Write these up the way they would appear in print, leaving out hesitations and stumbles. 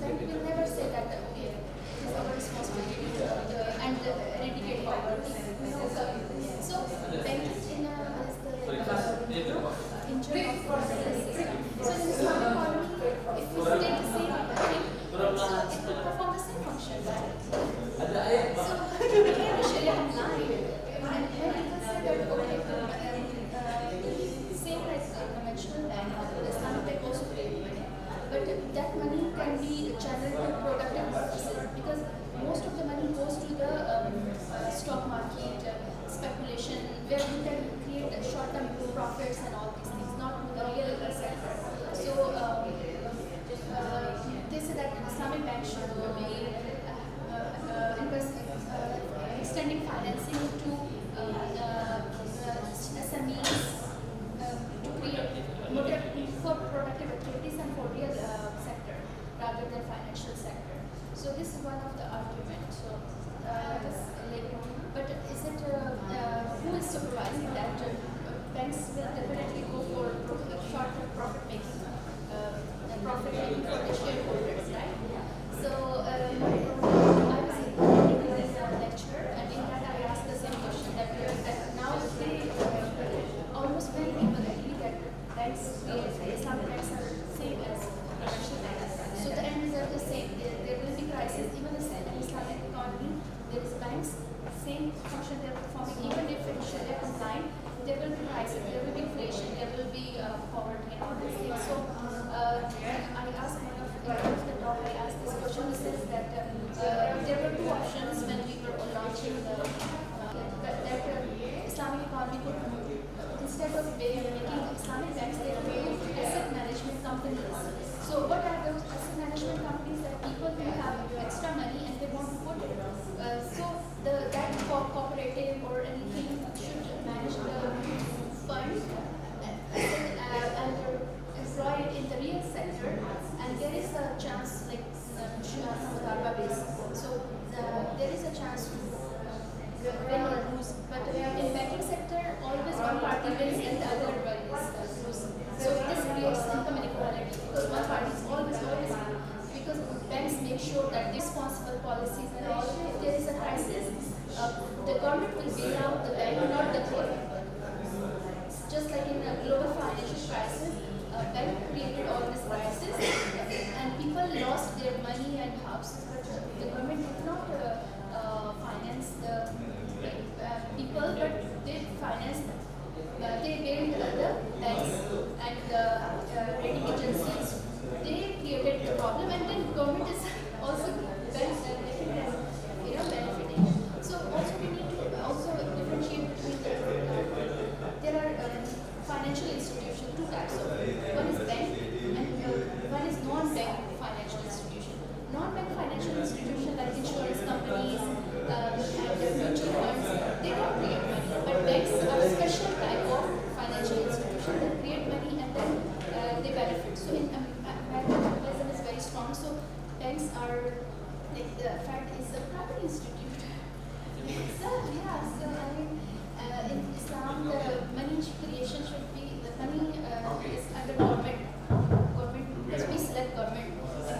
bank will never say that, okay, it is our responsibility and eradicate poverty. So banking in is the engine of the system. So in Islamic economy, if you take the same thing, it will perform the same function, right? So here the Sharia compliant, and here you can say that, okay, same like conventional bank, the Islamic bank also create money, but that money can be channeled to productive purposes, because most of the money goes to the stock market, speculation, where you can create short-term profits and all these things, not in the real sector. So they say that Islamic bank should be extending financing to SMEs to create for productive activities and for real sector rather than financial sector. So this is one of the arguments. So but is it who is supervising that? Banks will definitely go for short-term profit making for the shareholders, right? So I was in this lecture, and in that I asked the same question that now almost many people agree that banks, Islamic banks are the same as commercial banks. So the end result is the same. There will be crisis even in Islamic economy. There is banks, same function they are performing, even if it's Sharia compliant. There will be crisis, there will be inflation, there will be poverty and all these things. So I asked one of the talk, I asked this question, which says that there were two options when we were launching that Islamic economy could, instead of making Islamic banks, they create asset management companies. So what are those asset management companies? That people who have extra money and they want to put it. So that cooperative or anything should manage the fund and employ it in the real sector, and there is a chance, like base. So there is a chance to win or lose, but in banking sector, always one party wins and the other is losing. So this creates income inequality, because one party is always because banks make sure that responsible policies and all. If there is a crisis, the government will bail out the bank, not the poor people. Just like in a global financial crisis, a bank created all this crisis, and people lost their money and houses, but the government did not finance the people, but they financed them. They bailed the banks and the rating agencies. They created the problem, and then government is also benefiting. So also we need to also differentiate between there are financial institutions, two types of. One is bank and one is non-bank financial institution. Non-bank financial institution like insurance companies and mutual funds, they don't create money, but banks are a special type of financial institution that create money and then they benefit. So in capitalism is very strong. So banks are like the fact is a private institute. So yeah, so I mean in Islam the money creation should be the money is under government. Because we select government.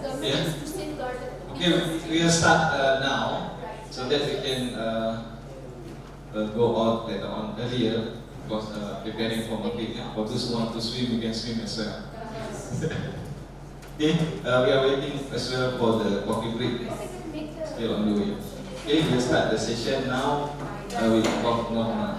Government is to safeguard the okay, we will start now, so that we can go out later on earlier, because preparing for Maghrib. For those who want to swim, you can swim as well. Okay, we are waiting as well for the coffee break. Still on the way. Okay, we'll start the session now with Prof. Muhammad.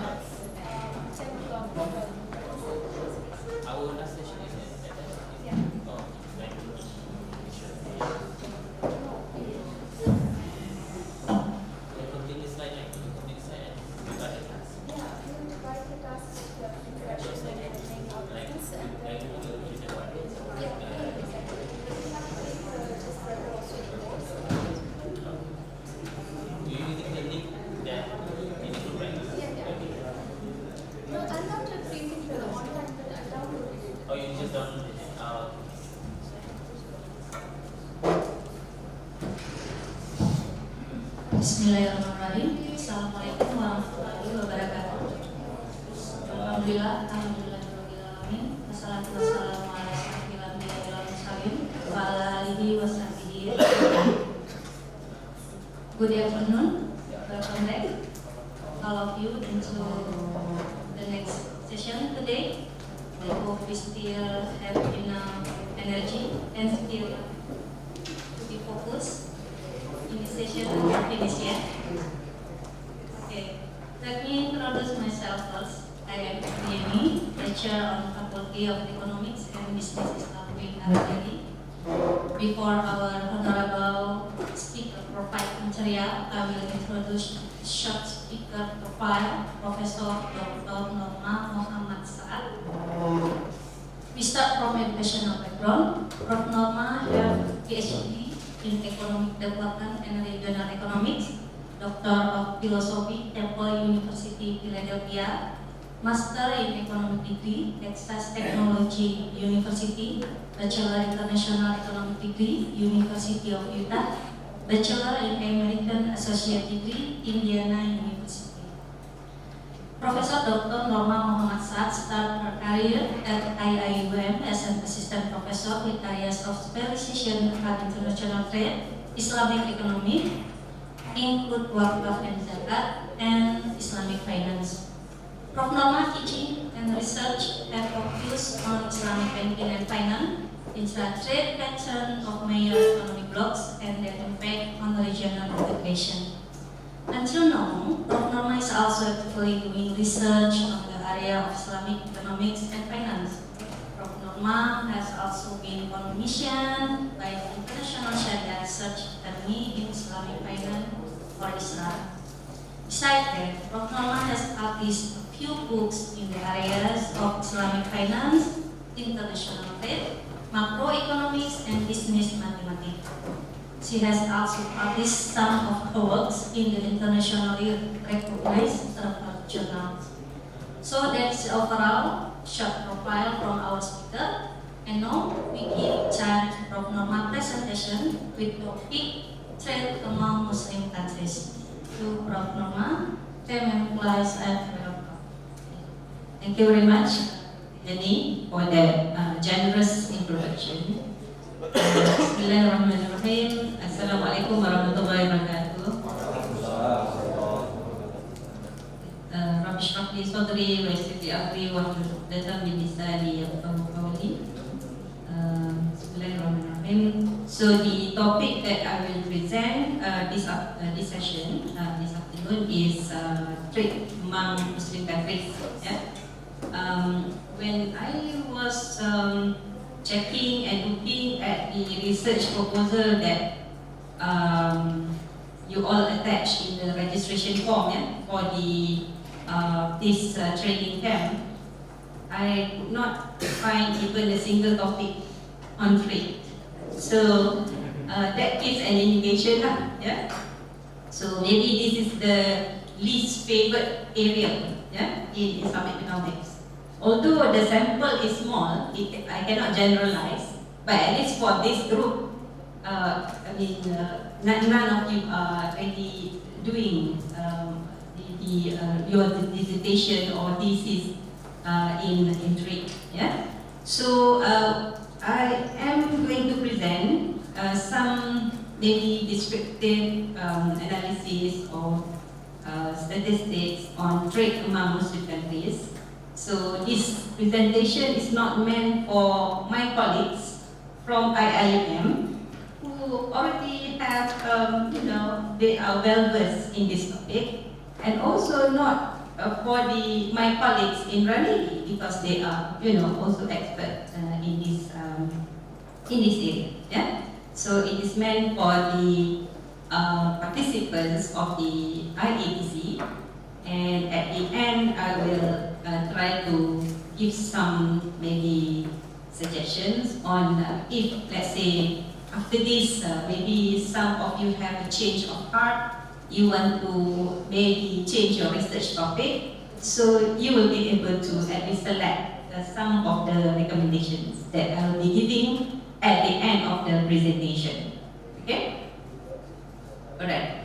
Bismillahirrahmanirrahim. Assalamualaikum warahmatullahi wabarakatuh. Alhamdulillahirrahmanirrahim. Wassalatu wassalamu ala asyrofil anbiya'i wal mursalin wa ala alihi wasahbihi Good afternoon. Welcome back, all of you, into the next session today. I hope we still have enough energy and still to be focused in this session until finish yet. Okay, let me introduce myself first. I am Ar-Raniry, lecturer on Faculty of Economics and Business Islamic Ar-Raniry. Before our honorable speaker provide material, I will introduce short speaker profile, Professor Dr. Norma Muhammad Saad. We start from educational background. Prof. Norma have PhD in Economic Development and Regional Economics, Doctor of Philosophy, Temple University, Philadelphia, Master in Economic Degree, Texas Technology University, Bachelor International Economic Degree, University of Utah, Bachelor in American Associate Degree, Indiana University. Professor Dr. Norma Muhammad Saad started her career at IIUM as an assistant professor with areas of specialization at international trade, Islamic economy, include wakaf and zakat, and Islamic finance. Prof. Norma teaching and research have focused on Islamic banking and finance, intra-trade pattern of major economic blocks, and their impact on regional integration. Until now, Prof. Norma is also actively doing research on the area of Islamic economics and finance. Prof. Norma has also been commissioned by the International Sharia Research Academy in Islamic finance for Islam. Besides that, Prof. Norma has published a few books in the areas of Islamic finance, international trade, macroeconomics, and business mathematics. She has also published some of her works in the internationally recognized journals. So that's the overall short profile from our speaker. And now we give chance to Prof. Norma presentation with topic trade among Muslim countries. To Prof. Norma, Chairman Class and welcome. Thank you very much, Jenny, for that generous introduction. Bismillahirrahmanirrahim. Assalamualaikum warahmatullahi wabarakatuh. Rabbi shrah li sadri wa yassir li amri wahlul 'uqdatam min lisani yafqahu qawli. Bismillahirrahmanirrahim. So the topic that I will present this session this afternoon is trade among Muslim countries. Yeah? When I was checking and looking at the research proposal that you all attach in the registration form, yeah, for the this training camp, I could not find even a single topic on trade. So that gives an indication, yeah. So maybe this is the least favored area, yeah, in Islamic economics. Although the sample is small, I cannot generalize, but at least for this group, none of you are really doing your dissertation or thesis in trade. Yeah? So I am going to present some maybe descriptive analysis or statistics on trade among Muslim countries. So this presentation is not meant for my colleagues from IIUM who already have, they are well versed in this topic, and also not for my colleagues in Ar-Raniry because they are, also expert in this area. Yeah. So it is meant for the participants of the IAEI, and at the end I will try to give some maybe suggestions on if, let's say, after this maybe some of you have a change of heart, you want to maybe change your research topic, so you will be able to at least select some of the recommendations that I will be giving at the end of the presentation. Okay? Alright.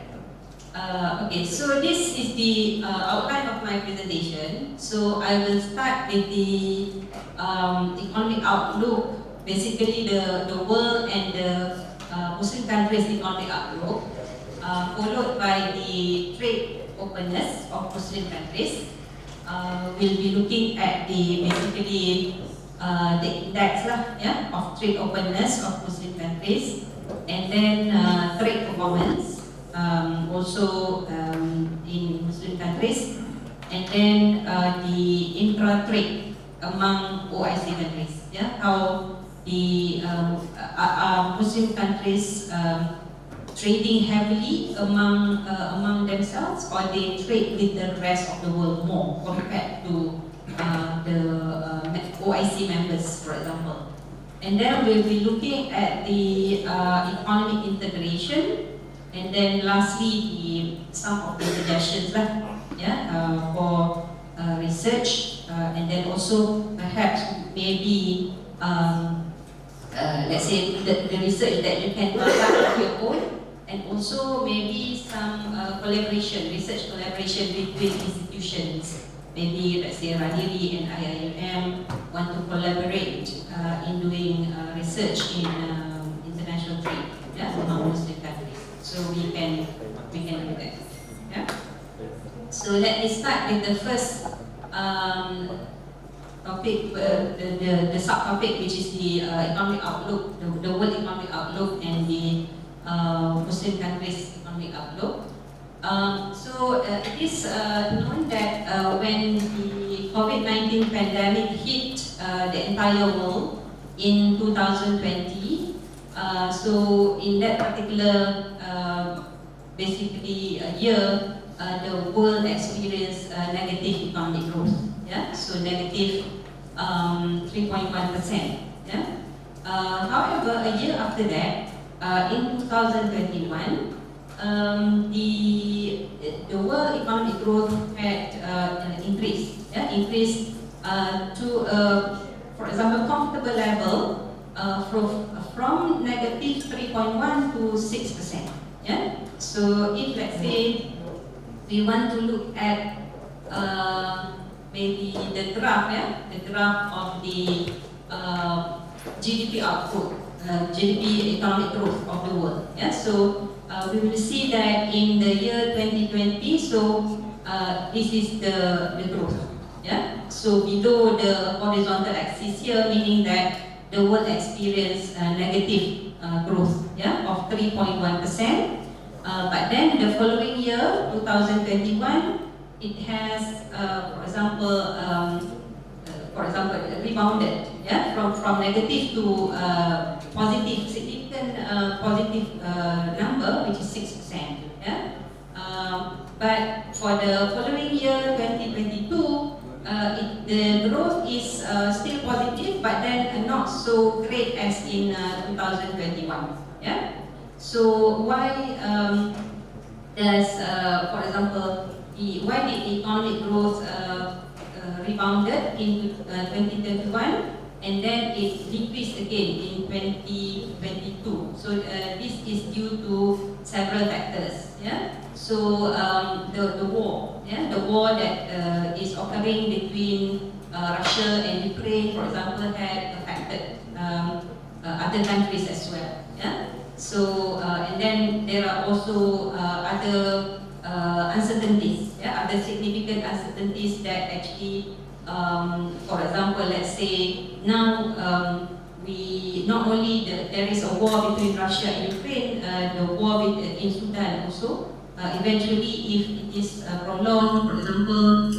Okay, so this is the outline of my presentation. So I will start with the economic outlook, basically the world and the Muslim countries' economic outlook. followed by the trade openness of Muslim countries. We'll be looking at the basically the index of trade openness of Muslim countries, and then trade performance also in Muslim countries, and then the intra-trade among OIC countries. How the Muslim countries trading heavily among themselves, or they trade with the rest of the world more compared to the OIC members, for example. And then we'll be looking at the economic integration, and then lastly some of the suggestions for research, and then also perhaps maybe let's say the research that you can conduct of your own, and also maybe some research collaboration between institutions. Maybe let's say Ar-Raniry and IIUM want to collaborate in doing research in international trade among Muslim countries. So we can do that. Yeah? So let me start with the first topic, the subtopic, which is the economic outlook, the world economic outlook, and the Muslim countries' economic outlook. So it is known that when the COVID-19 pandemic hit the entire world in 2020, so in that particular basically year, the world experienced negative economic growth. So negative 3.1%. However, a year after that, in 2021, the world economic growth had increased to, for example, comfortable level from negative 3.1 to 6%. So if let's say we want to look at maybe the graph of the GDP output, GDP economic growth of the world. So we will see that in the year 2020, so this is the growth. So below the horizontal axis here, meaning that the world experienced negative growth of 3.1%. But then the following year, 2021, it has, for example, rebounded from negative to positive, significant positive number, which is 6%. But for the following year, 2022, the growth is still positive, but then not so great as in 2021. So why does, for example, why did the economic growth rebounded in 2021, and then it decreased again in 2022? So this is due to several factors. So the war, the war that is occurring between Russia and Ukraine, for example, had affected other countries as well. So and then there are also other uncertainties, other significant uncertainties that actually, for example, let's say now we not only there is a war between Russia and Ukraine, the war in Sudan also. Eventually, if it is prolonged, for example,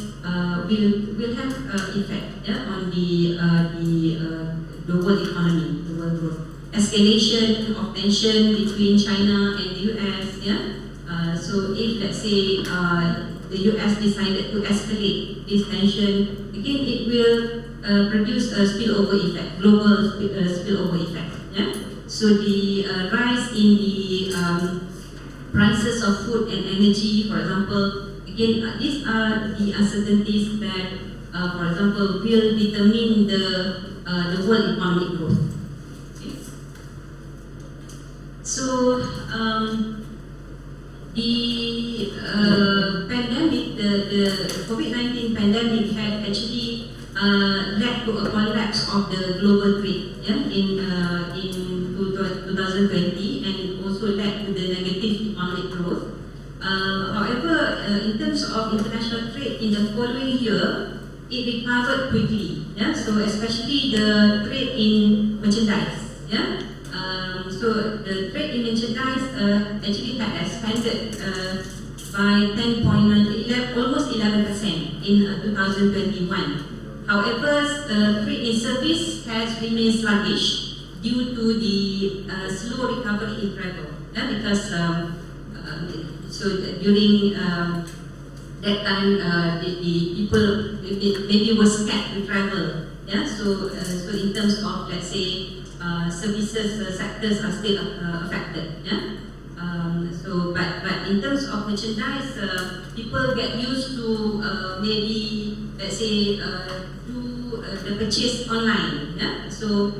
will have effect on the world economy, the world growth. Escalation of tension between China and the US. So if let's say the US decided to escalate this tension, again it will produce a spillover effect, global spillover effect. So the rise in the prices of food and energy, for example, again these are the uncertainties that, for example, will determine the world economic growth. So the pandemic, the COVID-19 pandemic had actually led to a collapse of the global trade in 2020, and it also led to the negative economic growth. However, in terms of international trade in the following year, it recovered quickly. Yeah? So especially the trade in merchandise. Yeah? So the trade in merchandise actually had expanded by 10.9, almost 11% in 2021. However, trade in service has remained sluggish due to the slow recovery in travel. Yeah? Because during that time, the people maybe were scared to travel. Yeah, so in terms of, let's say, services sectors are still affected. Yeah, but in terms of merchandise, people get used to maybe, let's say, do the purchase online. Yeah, so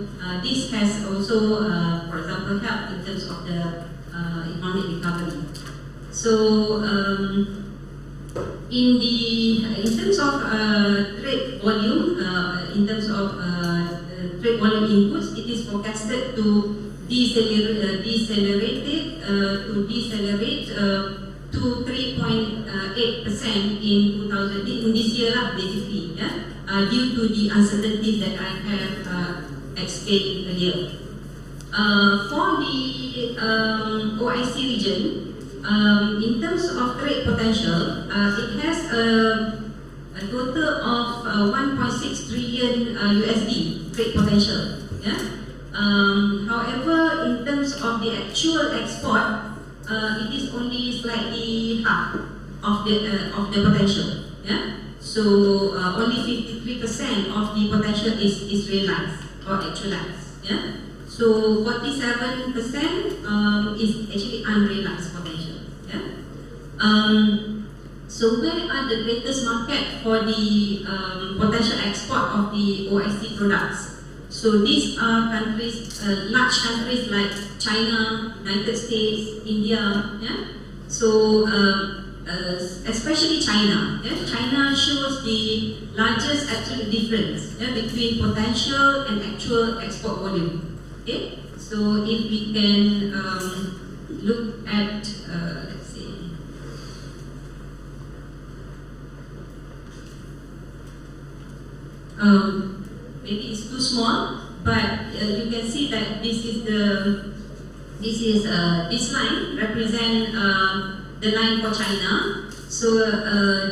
this has also, for example, helped in terms of the economic recovery. So in terms of trade volume, trade volume inputs, it is forecasted to decelerate to 3.8% in this year, basically, yeah, due to the uncertainties that I have explained earlier. For the OIC region, in terms of trade potential, it has a total of 1.6 trillion USD trade potential. Yeah? However, in terms of the actual export, it is only slightly half of the potential. Yeah? So only 53% of the potential is realized or actualized. Yeah? So 47% is actually unrealized potential. Yeah? So where are the greatest market for the potential export of the OIC products? So these are countries, large countries like China, United States, India. Yeah? So especially China. Yeah? China shows the largest absolute difference, yeah, between potential and actual export volume. Okay? So if we can look at, let's see. Maybe it's too small, but you can see that this line represent the line for China. So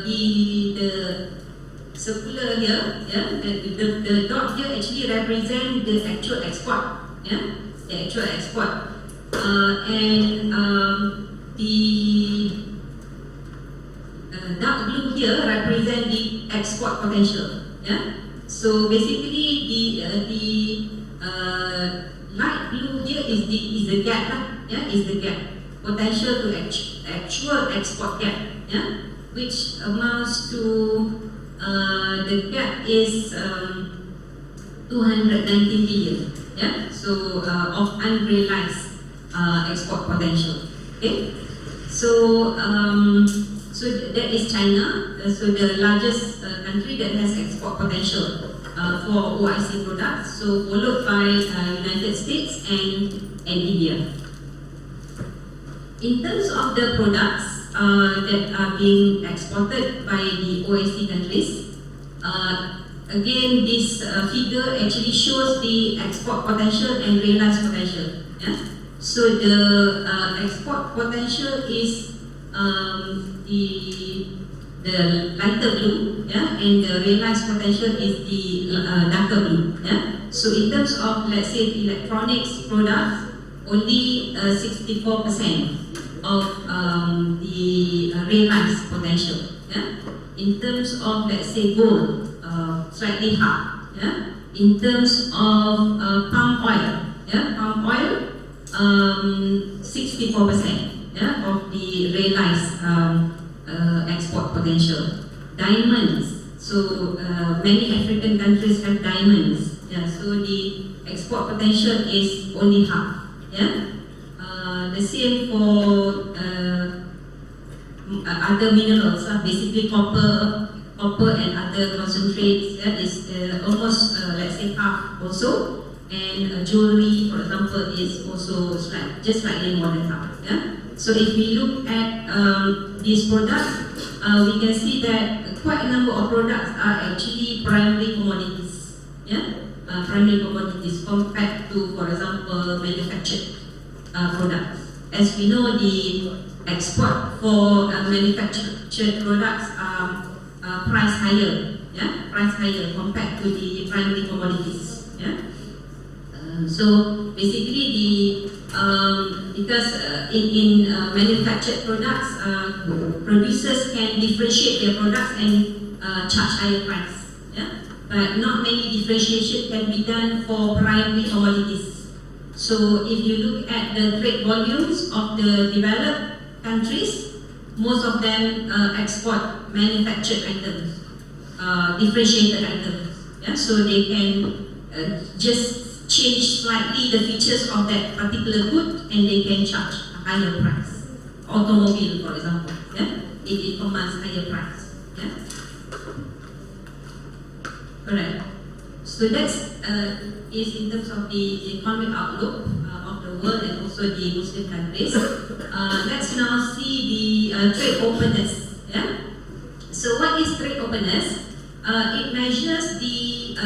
the circular here, yeah, the dot here actually represent the actual export, yeah, the actual export, and the dark blue here represent the export potential, yeah. So basically, the light blue here is the gap, yeah, is the gap potential to actual export gap, yeah, which amounts to the gap is 219 billion, yeah. So of unrealized export potential. Okay, so that is China. So the largest country that has export potential for OIC products. So followed by United States and India. In terms of the products that are being exported by the OIC countries, again this figure actually shows the export potential and realized potential. Yeah? So the export potential is the lighter blue, yeah, and the realized potential is the darker blue. Yeah? So in terms of, let's say, electronics products, only 64% of the realized potential. Yeah? In terms of, let's say, gold, slightly half. Yeah? In terms of palm oil, yeah, palm oil, 64%, yeah, of the realized export potential. Diamonds, so many African countries have diamonds. Yeah, so the export potential is only half. Yeah, the same for other minerals, basically copper and other concentrates. That is almost let's say half also. And jewelry, for example, is also just slightly more than half. Yeah. So if we look at these products, we can see that quite a number of products are actually primary commodities. Primary commodities compared to, for example, manufactured products. As we know, the export for manufactured products are price higher, price higher compared to the primary commodities. So basically, because in manufactured products, producers can differentiate their products and charge higher price. But not many differentiation can be done for primary commodities. So if you look at the trade volumes of the developed countries, most of them export manufactured items, differentiated items. So they can just change slightly the features of that particular good and they can charge a higher price. Automobile, for example, it commands higher price. Alright. So that's is in terms of the economic outlook of the world and also the Muslim countries. Let's now see the trade openness. So what is trade openness? It measures the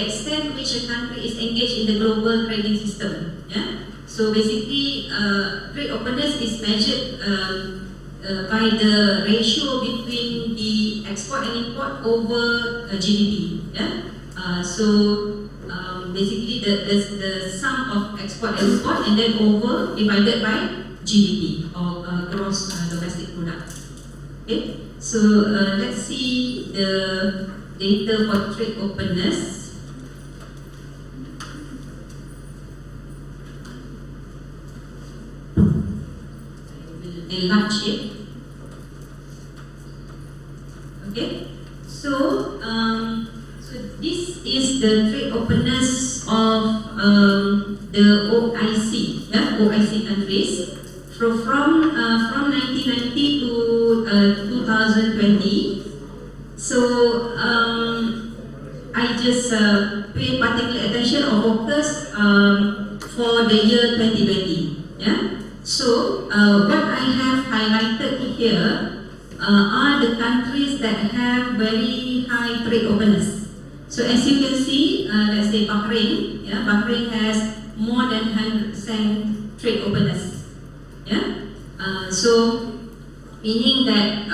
extent to which a country is engaged in the global trading system. So basically, trade openness is measured by the ratio between the export and import over GDP. So basically, the sum of export and import and then over divided by GDP or gross domestic product. Okay, so let's see the data for trade openness. I will enlarge it. Okay, so this is the trade openness of the OIC, OIC countries. So from 1990 to 2020. So I just pay particular attention or focus for the year 2020. So what I have highlighted here are the countries that have very high trade openness. So as you can see, let's say Bahrain, Bahrain has more than 100% trade openness. So meaning that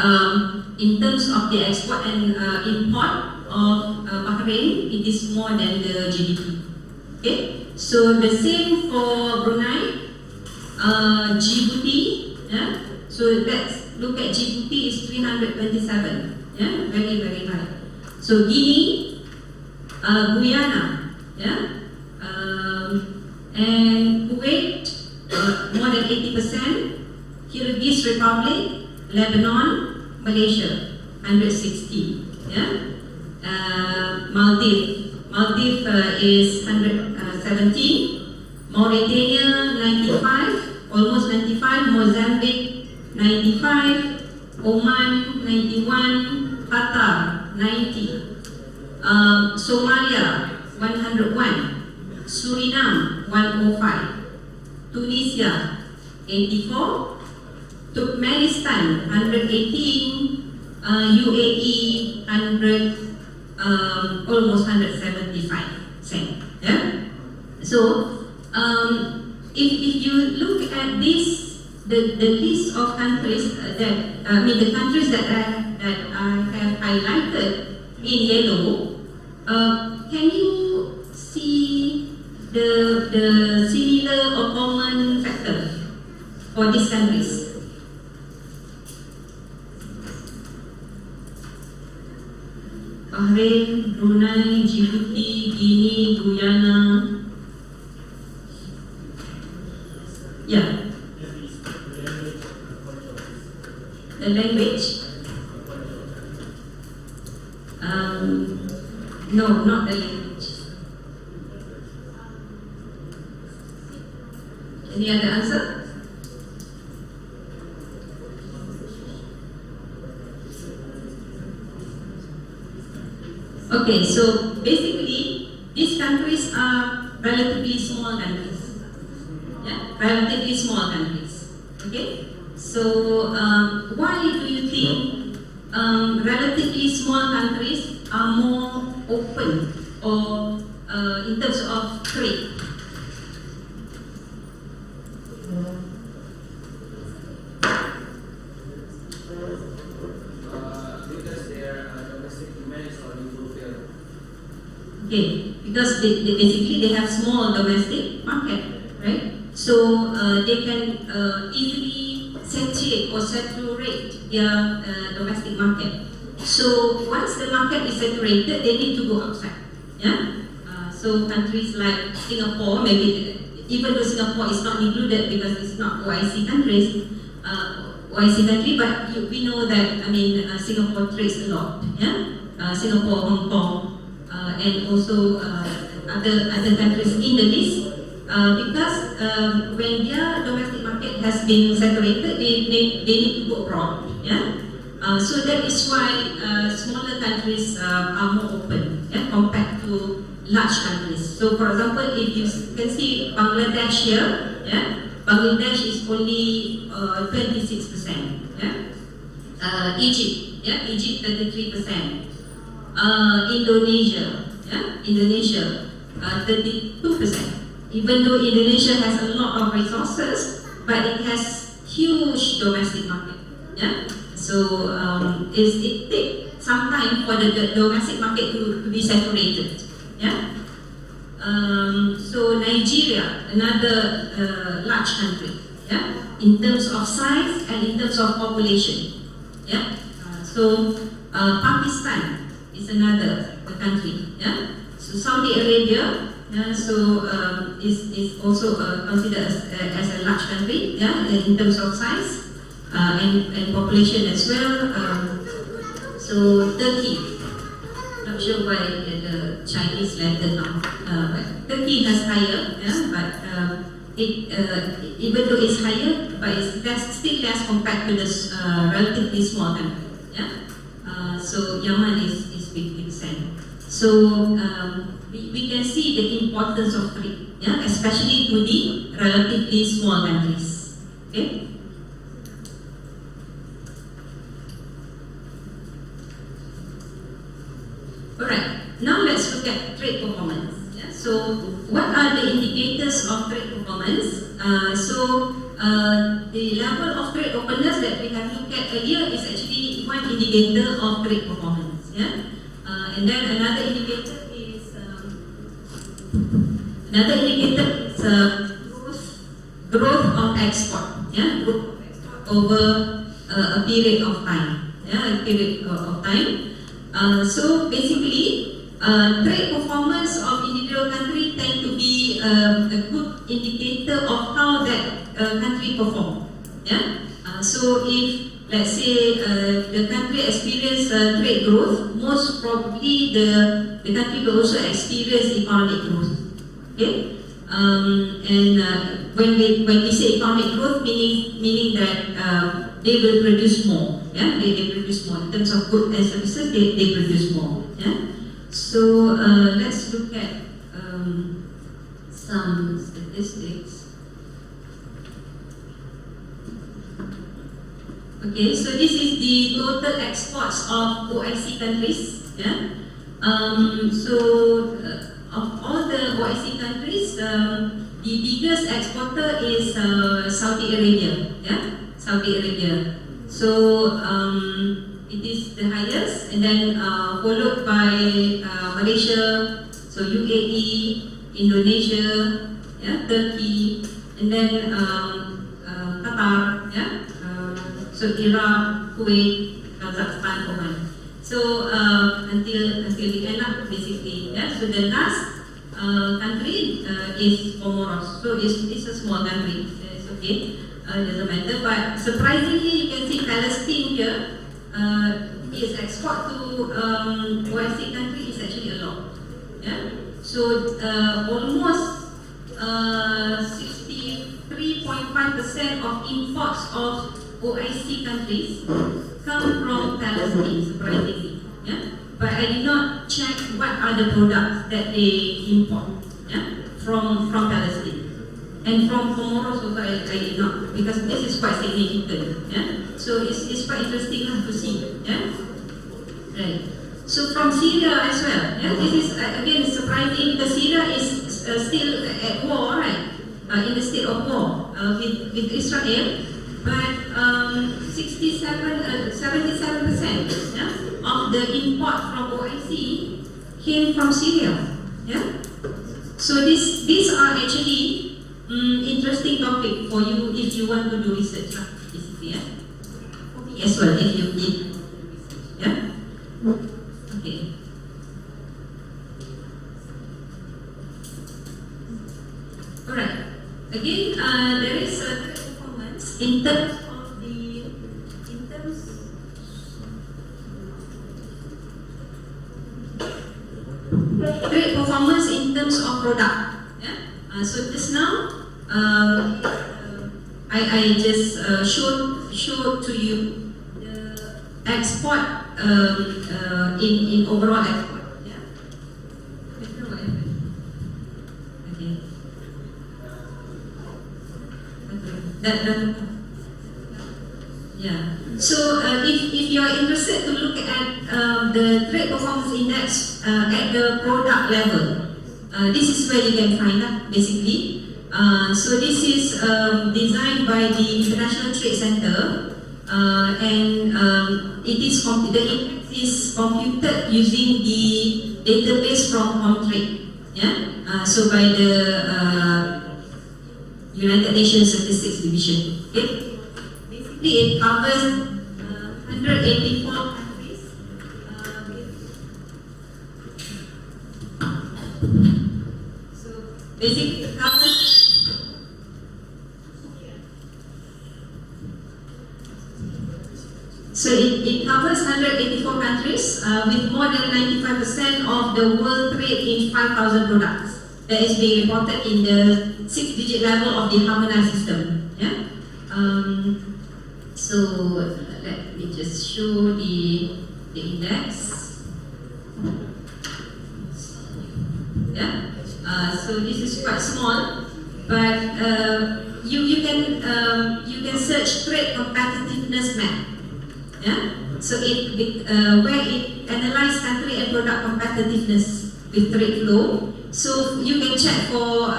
in terms of the export and import of Bahrain, it is more than the GDP. Okay, so the same for Brunei, Djibouti. So let's look at Djibouti is 327. Very very high. So Guinea, Guyana, and Kuwait, more than 80%. Kyrgyz Republic, Lebanon, Malaysia, 160. Maldives is 117. Mauritania, 95, almost 95. Mozambique, 95. Oman, 91. Qatar, 90. Somalia, 101. Suriname, 105. Tunisia, 84. Turkmenistan, 118. UAE, 100. Almost 175 cents. So if you look at this, the list of countries that the countries that I have highlighted in yellow, can you see the similar or common factor for these countries? Bahrain, Brunei, Djibouti, Guinea, Guyana. The language? No, not the language. Any other answer? Okay, so basically, these countries are relatively small countries. Relatively small countries. Okay, so why do you think relatively small countries are more open or in terms of trade? Because their domestic demand is already fulfilled. Okay, because basically they have small domestic market, right? So they can easily saturate or saturate their domestic market. So once the market is saturated, they need to go outside. Yeah. So countries like Singapore, maybe even though Singapore is not included because it's not OIC countries, OIC country, but we know that Singapore trades a lot. Yeah. Singapore, Hong Kong, and also other countries in the list. Because when their domestic market has been saturated, they need to go abroad. Yeah? So that is why smaller countries are more open, yeah, compared to large countries. So for example, if you can see Bangladesh here, yeah, Bangladesh is only 26%. Yeah? Egypt, yeah, Egypt 33%. Indonesia, yeah, Indonesia 32%. Even though Indonesia has a lot of resources, but it has huge domestic market. Yeah, so it takes some time for the domestic market to be saturated. Yeah. So Nigeria, another large country. Yeah, in terms of size and in terms of population. Yeah. So Pakistan is another country. Yeah. So Saudi Arabia. Yeah, so is also considered as a large country, yeah, in terms of size and population as well. So Turkey, not sure why the Chinese letter now, but Turkey has higher, yeah, but even though it's higher, but it's still less compared to this relatively small country. Yeah, so Yemen is 50%. So we can see the importance of trade, yeah, especially to the relatively small countries. Okay. Alright. Now let's look at trade performance. Yeah? So what are the indicators of trade performance? The level of trade openness that we have looked at earlier is actually one indicator of trade performance. Yeah. And then another indicator is growth of export. Yeah, growth of export over a period of time. Yeah, a period of time. So basically, trade performance of individual country tend to be a good indicator of how that country perform. Yeah. So if let's say the country experience trade growth, most probably the country will also experience economic growth. Okay, and when we say economic growth, meaning that they will produce more. Yeah, they produce more in terms of goods and services. They produce more. Yeah, so let's look at some statistics. Okay, so this is the total exports of OIC countries. Yeah. Of all the OIC countries, the biggest exporter is Saudi Arabia. Yeah, Saudi Arabia. So it is the highest, and then followed by Malaysia, so UAE, Indonesia, yeah, Turkey, and then Qatar. Yeah. So Iraq, Kuwait, Kazakhstan, Oman. So until the end up basically. Yeah. So the last country is Comoros. So it's a small country. It's okay. Doesn't matter. But surprisingly, you can see Palestine here. Its export to OIC country is actually a lot. Yeah. So almost 63.5% of imports of OIC countries come from Palestine, surprisingly. Yeah? But I did not check what are the products that they import, yeah, from Palestine. And from Comoros also I did not, because this is quite significant. Yeah? So it's quite interesting to see. Yeah? Right. So from Syria as well. Yeah? This is again surprising because Syria is still at war, right? In the state of war with Israel. But 77% yeah, of the import from OIC came from Syria. Yeah? So these are actually interesting topic for you if you want to do research, basically. Yeah? For me as well, if you need. Yeah? Okay. Alright. Again, there is a performance in terms of the trade performance in terms of product. Yeah? So just now, I just showed to you the export in overall export. Yeah? Okay. Yeah. So if you are interested to look at the trade performance index at the product level, this is where you can find that basically. So this is designed by the International Trade Center, and the index is computed using the database from Comtrade. Yeah. So by the United Nations Statistics Division. Okay? Basically, it covers 184 countries. So basically, it covers. So it covers 184 countries with more than 95% of the world trade in 5,000 products. That is being reported in the 6-digit level of the harmonized system. Yeah. So let me just show the index. Yeah. So this is quite small, but you can search trade competitiveness map. Yeah. So where it analyzes country and product competitiveness with trade flow. So you can check for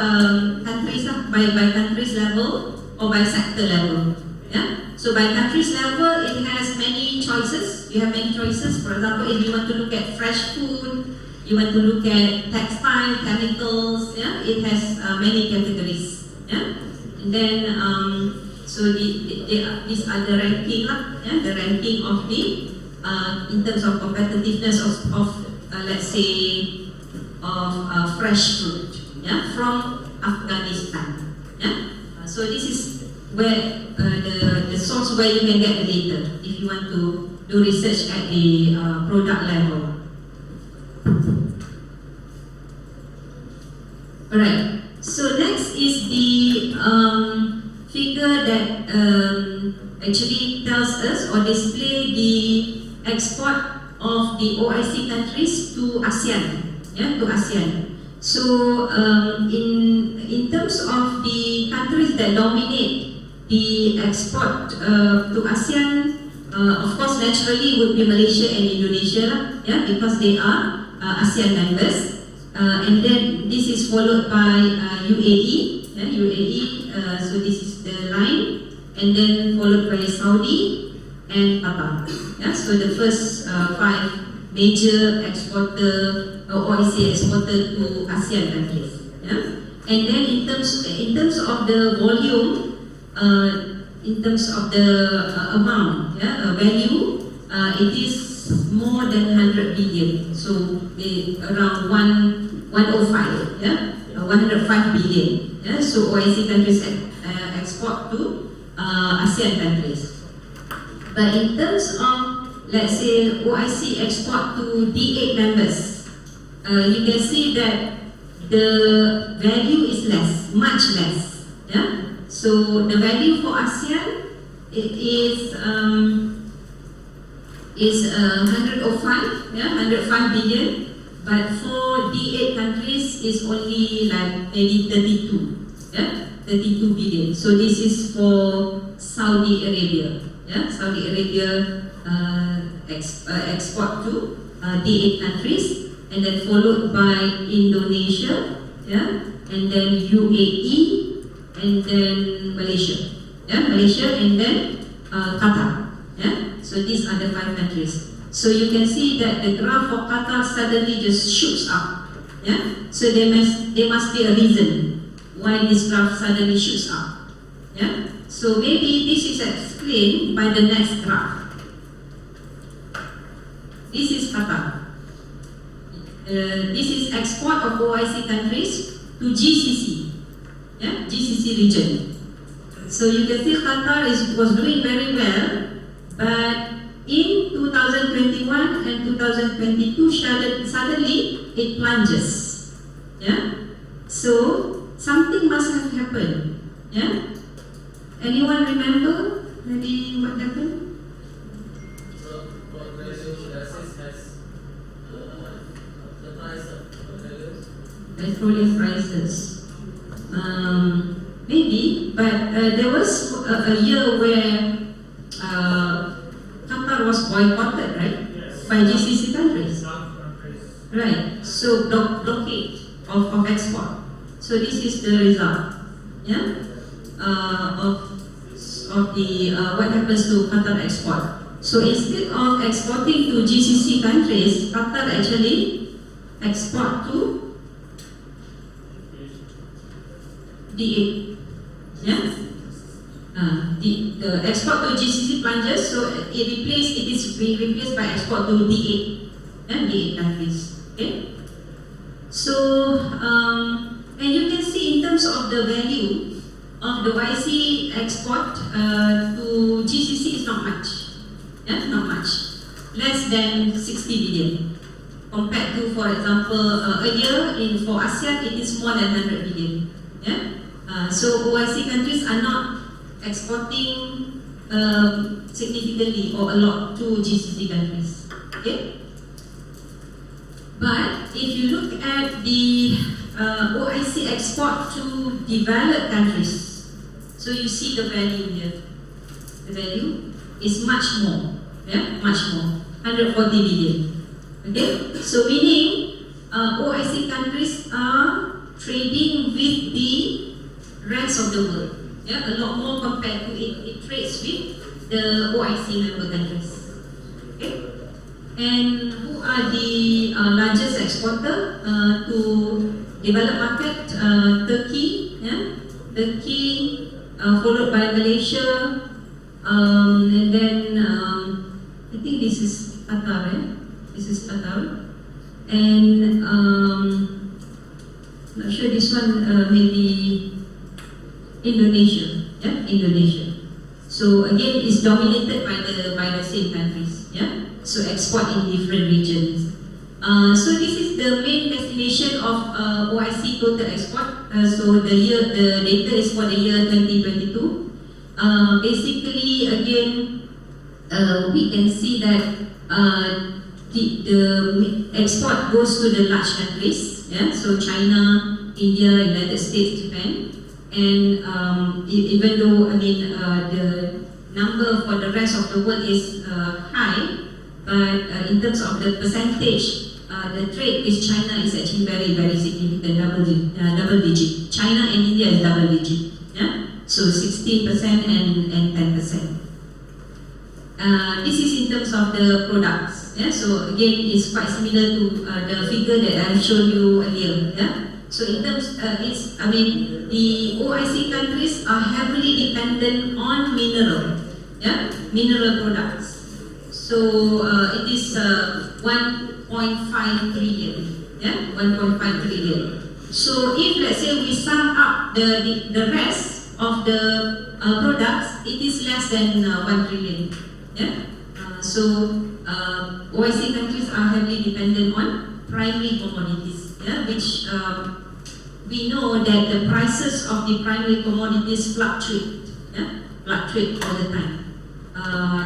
countries by countries level or by sector level. Yeah. So by countries level, it has many choices. You have many choices. For example, if you want to look at fresh food, you want to look at textile, chemicals. Yeah. It has many categories. Yeah. And then so these are the ranking lah. Yeah. The ranking of the in terms of competitiveness of let's say. Of fresh fruit, yeah, from Afghanistan. Yeah? So this is where the source where you can get the data if you want to do research at the product level. Alright. So next is the figure that actually tells us or display the export of the OIC countries to ASEAN. Yeah, to ASEAN. So in terms of the countries that dominate the export to ASEAN, of course naturally would be Malaysia and Indonesia, yeah, because they are ASEAN members. And then this is followed by UAE, yeah, UAE. So this is the line, and then followed by Saudi and Qatar. Yeah, so the first 5 major exporter. OIC exported to ASEAN countries. Yeah? And then in terms of the volume, in terms of the amount, yeah, value, it is more than 100 billion. So around 105, yeah, 105 billion. Yeah? So OIC countries export to ASEAN countries. But in terms of, let's say, OIC export to D8 members, you can see that the value is less, much less. Yeah. So the value for ASEAN it is 105, yeah, 105 billion. But for D8 countries is only like maybe 32. Yeah. 32 billion. So this is for Saudi Arabia. Yeah, Saudi Arabia export to D8 countries, and then followed by Indonesia, yeah, and then UAE, and then Malaysia, yeah, Malaysia, and then Qatar, yeah. So these are the 5 countries. So you can see that the graph for Qatar suddenly just shoots up, yeah. So there must be a reason why this graph suddenly shoots up, yeah. So maybe this is explained by the next graph. This is Qatar. This is export of OIC countries to GCC, yeah, GCC region. So you can see Qatar was doing very well, but in 2021 and 2022 suddenly it plunges, yeah. So something must have happened, yeah. Anyone remember maybe what happened? Petroleum prices, maybe, but there was a year where Qatar was boycotted, right? Yes. By GCC countries. Right. So blockade of export. So this is the result, yeah, of the what happens to Qatar export. So instead of exporting to GCC countries, Qatar actually export to D8, yeah. The export to GCC plunges, so it is being replaced by export to D8, and D8 countries. Okay. So and you can see in terms of the value of the YC export to GCC is not much, yeah, not much, less than 60 billion. Compared to, for example, earlier for ASEAN, it is more than 100 billion. Yeah. So OIC countries are not exporting significantly or a lot to GCC countries. Okay? But if you look at the OIC export to developed countries, so you see the value here. The value is much more, yeah, much more, 140 billion. Okay? So meaning OIC countries are trading with the rest of the world, yeah, a lot more compared to it trades with the OIC member countries. Okay, and who are the largest exporter to developed market? Turkey, yeah, Turkey, followed by Malaysia, and then I think this is Qatar, right? This is Qatar, and not sure this one maybe Indonesia, yeah, Indonesia. So again, it's dominated by the same countries, yeah. So export in different regions. So this is the main destination of OIC total export. So the data is for the year 2022. Basically, again, we can see that the export goes to the large countries, yeah. So China, India, United States, Japan. And even though the number for the rest of the world is high, but in terms of the percentage, the trade with China is actually very, very significant, double digit. China and India is double digit, yeah. So 16% and 10%. This is in terms of the products, yeah. So again, it's quite similar to the figure that I've shown you earlier, yeah. So in terms, the OIC countries are heavily dependent on mineral, yeah, mineral products. So it is 1.5 trillion, yeah, 1.5 trillion. So if let's say we sum up the rest of the products, it is less than 1 trillion, yeah. So OIC countries are heavily dependent on primary commodities, yeah, which we know that the prices of the primary commodities fluctuate, yeah, fluctuate all the time.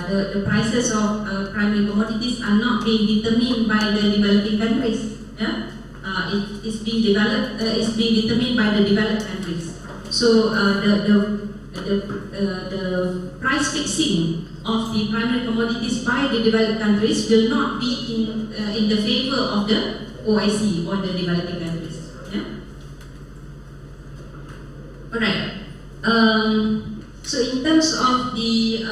The prices of primary commodities are not being determined by the developing countries, yeah. It's being determined by the developed countries. So the price fixing of the primary commodities by the developed countries will not be in the favor of the OIC or the developing countries. Yeah. Alright. So in terms of the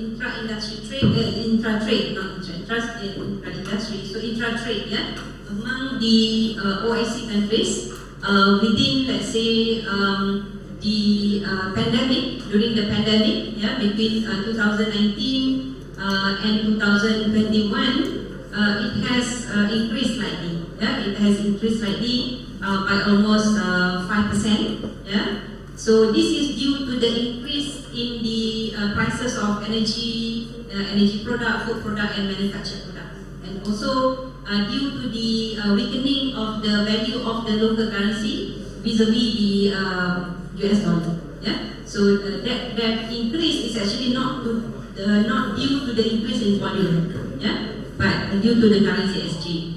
intra-industry trade, intra-trade, not intra-industry, so intra-trade, yeah, among the OIC countries, within, let's say, the pandemic, during the pandemic, yeah, between 2019 and 2021, it has increased slightly. Yeah, it has increased slightly by almost 5%. Yeah. So this is due to the increase in the prices of energy product, food product, and manufactured products, and also due to the weakening of the value of the local currency vis-a-vis the US dollar. Yeah. So that increase is actually not due to the increase in volume. Yeah, but due to the currency exchange.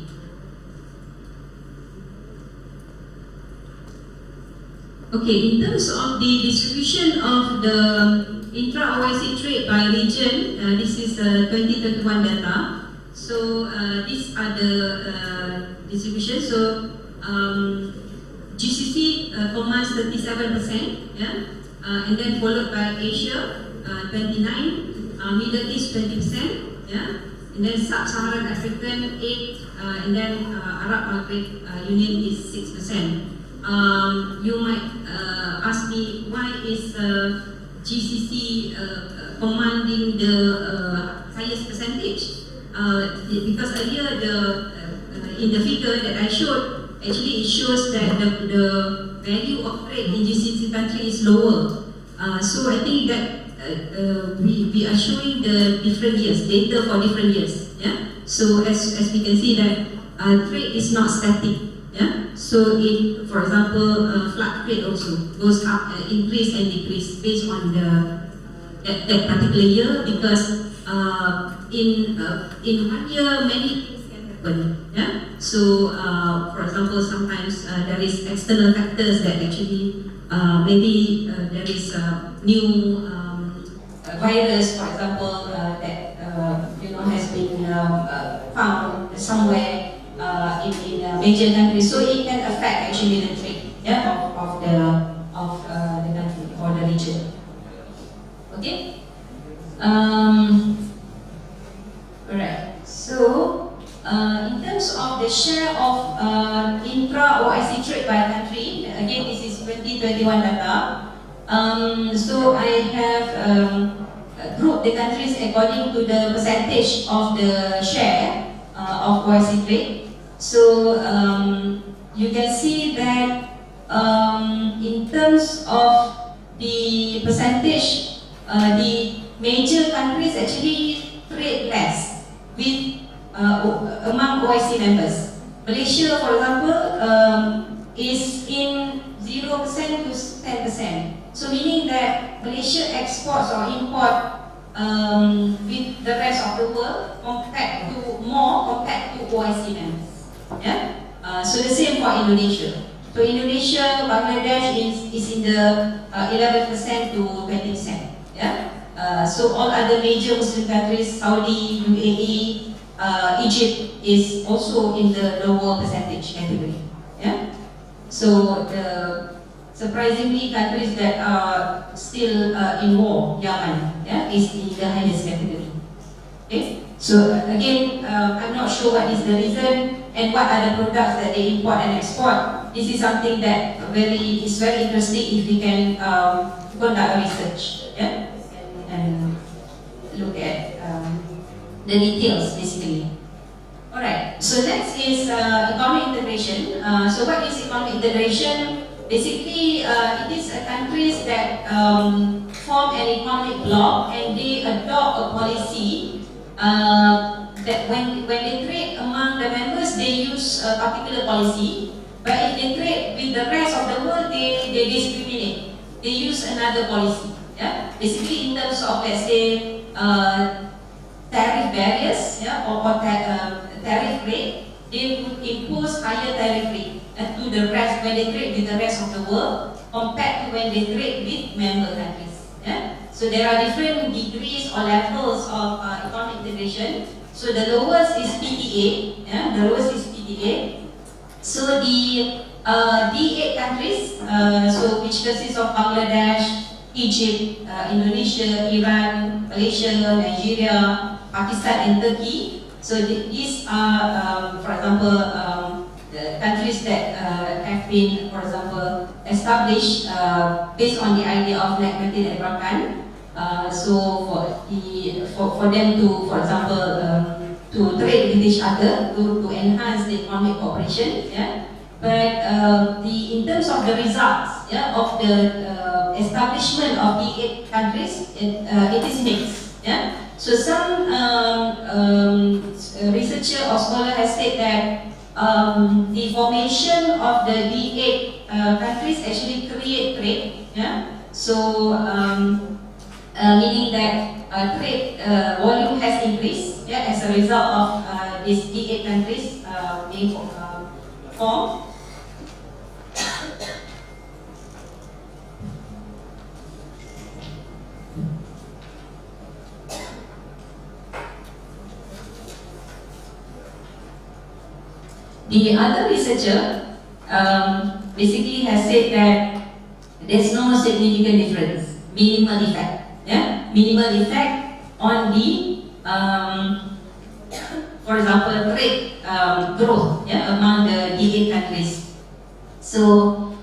Okay, in terms of the distribution of the intra-OIC trade by region, this is 2021 data. So these are the distributions. So GCC commands 37%, yeah, and then followed by Asia 29%, Middle East 20%, yeah, and then Sub-Saharan African 8%, and then Arab Maghreb Union is 6%. You might ask me, why is GCC commanding the highest percentage? Because earlier in the figure that I showed, actually it shows that the value of trade in GCC country is lower. So I think that we are showing the different years, data for different years. Yeah. So as we can see that trade is not static. Yeah. So in, for example, flat trade also goes up, increase and decrease based on that particular year, because in 1 year many things can happen. Yeah. So for example, sometimes there is external factors that actually maybe there is a new virus, for example, that has been found somewhere in a major country, so it can affect actually the trade, yeah, of the country or the region. Okay. Alright. So in terms of the share of intra-OIC trade by country, again this is 2021 data. So I have grouped the countries according to the percentage of the share of OIC trade. So you can see that in terms of the percentage, the major countries actually trade less with among OIC members. Malaysia, for example, is in 0% to 10%. So meaning that Malaysia exports or import with the rest of the world compared to OIC members. Yeah. So the same for Indonesia. So Indonesia, Bangladesh is in the 11% to 20%. Yeah. So all other major Muslim countries, Saudi, UAE, Egypt is also in the lower percentage category. Yeah. So the surprisingly, countries that are still in war, Yemen, yeah, is in the highest category. Okay. So again, I'm not sure what is the reason and what are the products that they import and export. This is something that is very interesting if we can conduct research, yeah, and look at the details basically. Alright, so next is economic integration. So what is economic integration? Basically, it is countries that form an economic bloc and they adopt a policy that when they trade among the members, they use a particular policy. But if they trade with the rest of the world, they discriminate. They use another policy. Yeah? Basically, in terms of, let's say, tariff barriers, yeah, or tariff rate, they would impose higher tariff rate to the rest when they trade with the rest of the world, compared to when they trade with member countries. Yeah? So there are different degrees or levels of economic integration. So the lowest is PTA. Yeah? The lowest is PTA. So the D8 countries, so which consists of Bangladesh, Egypt, Indonesia, Iran, Malaysia, Nigeria, Pakistan, and Turkey. So these are, for example, the countries that have been, for example, established based on the idea of Negmatin and Rakan. So for them to, for example, to trade with each other, to enhance the economic cooperation. Yeah? But in terms of the results, yeah, of the establishment of the 8 countries, it is mixed. Yeah? So some researcher or scholar has said that the formation of the D8 countries actually create trade. Yeah? So meaning that trade volume has increased, yeah, as a result of these D8 countries being formed. The other researcher basically has said that there's no significant difference, minimal effect, yeah, minimal effect on the, for example, trade growth, yeah, among the D8 countries. So,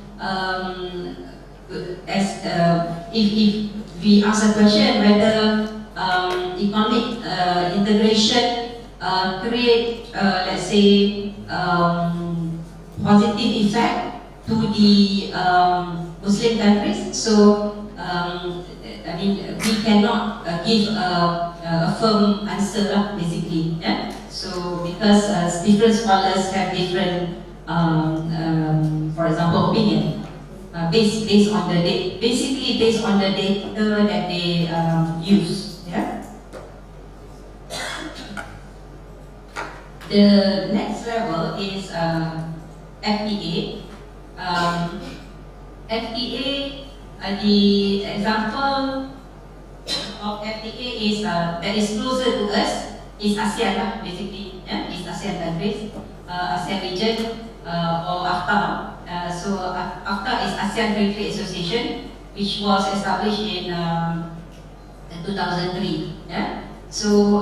if we ask a question whether economic integration create, let's say, positive effect to the Muslim countries. So, I mean, we cannot give a firm answer, basically. Yeah? So, because different scholars have different, for example, opinion, based on the basically based on the data that they use. Yeah? The next level is FEA. FEA, the example of FTA is that is closer to us is ASEAN, basically, yeah, is ASEAN countries, ASEAN region, or AFTA. So AFTA is ASEAN Free Trade Association, which was established in 2003. Yeah. So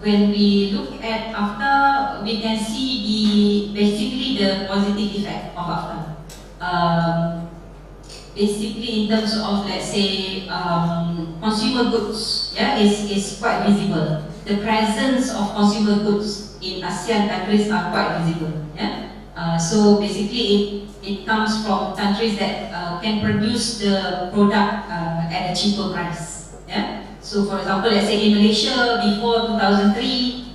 when we look at AFTA, we can see basically the positive effect of AFTA. Basically, in terms of, let's say, consumer goods, yeah, is quite visible. The presence of consumer goods in ASEAN countries are quite visible. Yeah. So basically, it comes from countries that can produce the product at a cheaper price. Yeah. So, for example, let's say in Malaysia before 2003,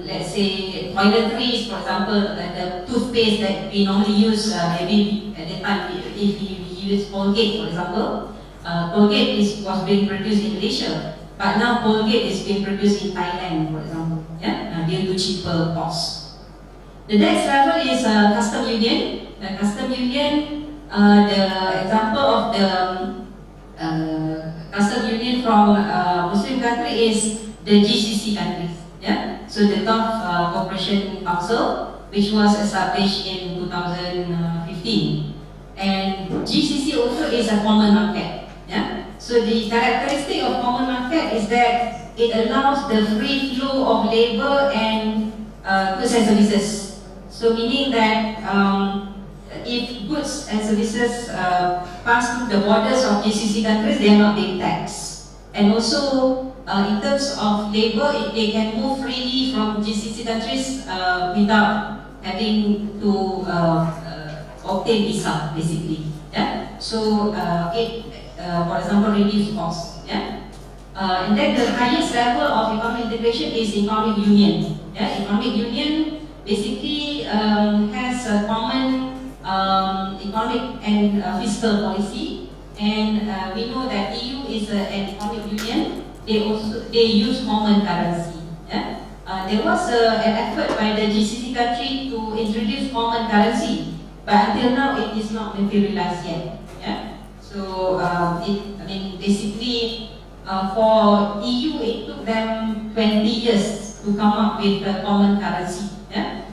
let's say toiletries, for example, the toothpaste that we normally use, maybe at the time if we use Colgate, for example, Colgate was being produced in Malaysia, but now Colgate is being produced in Thailand, for example, yeah, due to cheaper costs. The next level is custom union. Custom union, the example of the custom union from Muslim country is the GCC countries. Yeah? So the Gulf Cooperation Council, which was established in 2015. And GCC also is a common market. Yeah? So the characteristic of common market is that it allows the free flow of labor and goods and services. So meaning that if goods and services pass through the borders of GCC countries, they are not being taxed. And also, in terms of labor, they can move freely from GCC countries without having to obtain visa, basically. Yeah. So for example, reduce costs. Yeah. And then the highest level of economic integration is economic union. Yeah. Economic union basically has a common economic and fiscal policy, and we know that EU is an economic union. They use common currency. Yeah? There was an effort by the GCC country to introduce common currency, but until now it is not materialized yet. Yeah. So basically for EU it took them 20 years to come up with a common currency. Yeah.